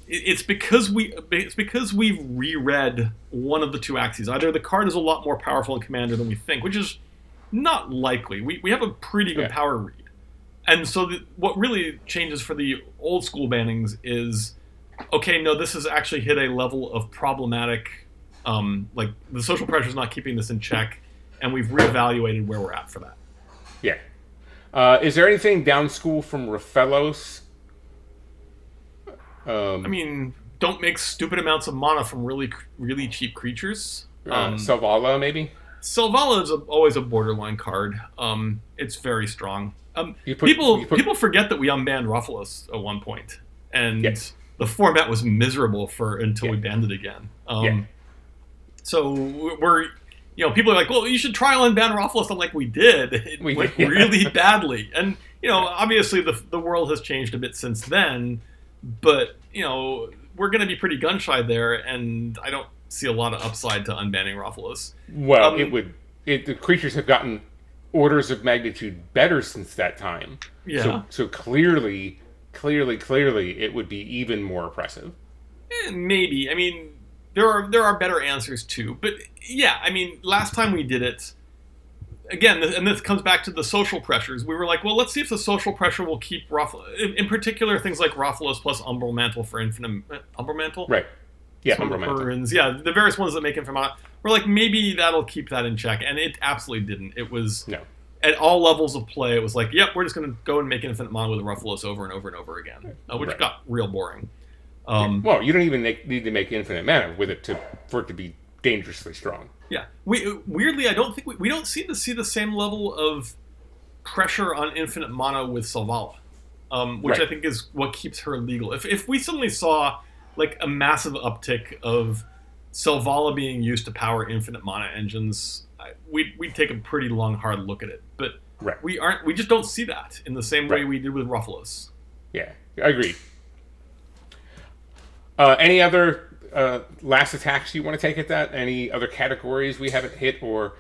It's because we've reread one of the two axes. Either the card is a lot more powerful in Commander than we think, which is not likely. We have a pretty good power read. And so what really changes for the old school bannings is, okay, no, this has actually hit a level of problematic, the social pressure is not keeping this in check, and we've reevaluated where we're at for that. Yeah. Is there anything down school from Raphelos? I mean, don't make stupid amounts of mana from really, really cheap creatures. Selvala, maybe? Selvala is always a borderline card. It's very strong. People forget that we unbanned Raphelos at one point, and the format was miserable until we banned it again. So we're, people are like, well, you should try and unban Raphelos. I'm like, we did. It went really badly, and obviously the world has changed a bit since then, but we're going to be pretty gun shy there, and I don't see a lot of upside to unbanning Raphelos. Well, the creatures have gotten orders of magnitude better since that time. Yeah. So clearly, it would be even more oppressive. Maybe. I mean, there are better answers too. But yeah, I mean, last time we did it, again, and this comes back to the social pressures. We were like, well, let's see if the social pressure will keep Raphelos. In particular, things like Raphelos plus Umbral Mantle for Infinite Umbral Mantle. Right. Yeah, some unromantic. Yeah, the various ones that make Infinite Mana. We're like, maybe that'll keep that in check, and it absolutely didn't. It was No. at all levels of play. It was like, yep, we're just going to go and make Infinite Mana with Ruffalo over and over and over again, which got real boring. Well, you don't even need to make Infinite Mana with it for it to be dangerously strong. Yeah, weirdly, I don't think we don't seem to see the same level of pressure on Infinite Mana with Selvala, which I think is what keeps her legal. If we suddenly saw like a massive uptick of Selvala being used to power Infinite Mana engines, we'd take a pretty long, hard look at it. But we just don't see that in the same way we did with Ruffalos. Yeah, I agree. Any other last attacks you want to take at that? Any other categories we haven't hit, or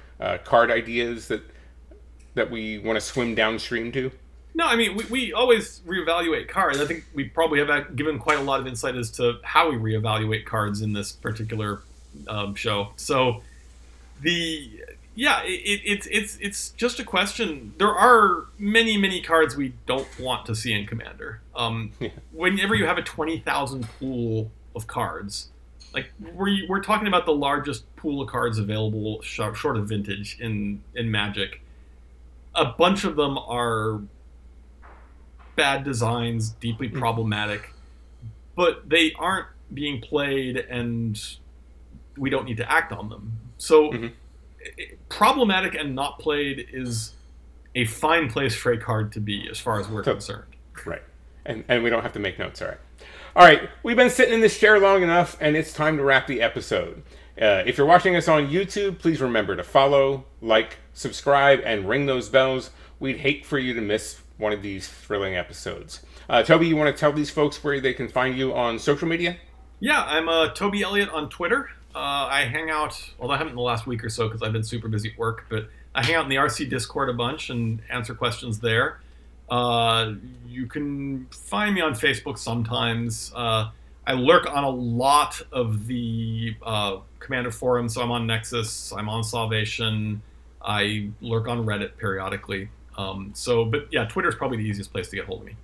card ideas that we want to swim downstream to? No, I mean, we always reevaluate cards. I think we probably have given quite a lot of insight as to how we reevaluate cards in this particular show. So it's just a question. There are many cards we don't want to see in Commander. Whenever you have a 20,000 pool of cards, like we're talking about the largest pool of cards available short of Vintage in Magic. A bunch of them are bad designs, deeply problematic, but they aren't being played, and we don't need to act on them. So problematic and not played is a fine place for a card to be, as far as we're concerned. Right. And we don't have to make notes, all right, we've been sitting in this chair long enough, and it's time to wrap the episode. If you're watching us on YouTube, please remember to follow, like, subscribe, and ring those bells. We'd hate for you to miss one of these thrilling episodes. Toby, you want to tell these folks where they can find you on social media? Yeah, I'm Toby Elliott on Twitter. I hang out, well, I haven't in the last week or so because I've been super busy at work, but I hang out in the RC Discord a bunch and answer questions there. You can find me on Facebook sometimes. I lurk on a lot of the Commander forums, so I'm on Nexus, I'm on Salvation, I lurk on Reddit periodically. But yeah, Twitter's probably the easiest place to get hold of me.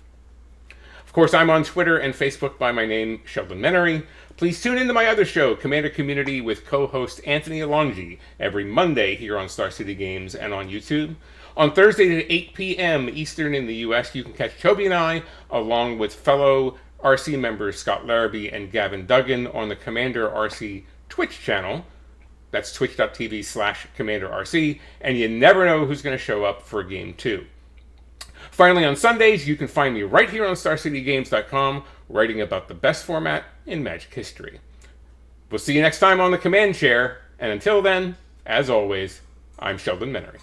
Of course, I'm on Twitter and Facebook by my name, Sheldon Menery. Please tune into my other show, Commander Community, with co-host Anthony Alongi, every Monday here on Star City Games and on YouTube. On Thursday at 8 p.m. Eastern in the U.S., you can catch Toby and I, along with fellow RC members Scott Larrabee and Gavin Duggan, on the Commander RC Twitch channel. That's twitch.tv/CommanderRC, and you never know who's going to show up for Game 2. Finally, on Sundays, you can find me right here on StarCityGames.com, writing about the best format in Magic history. We'll see you next time on the Command Chair, and until then, as always, I'm Sheldon Menery.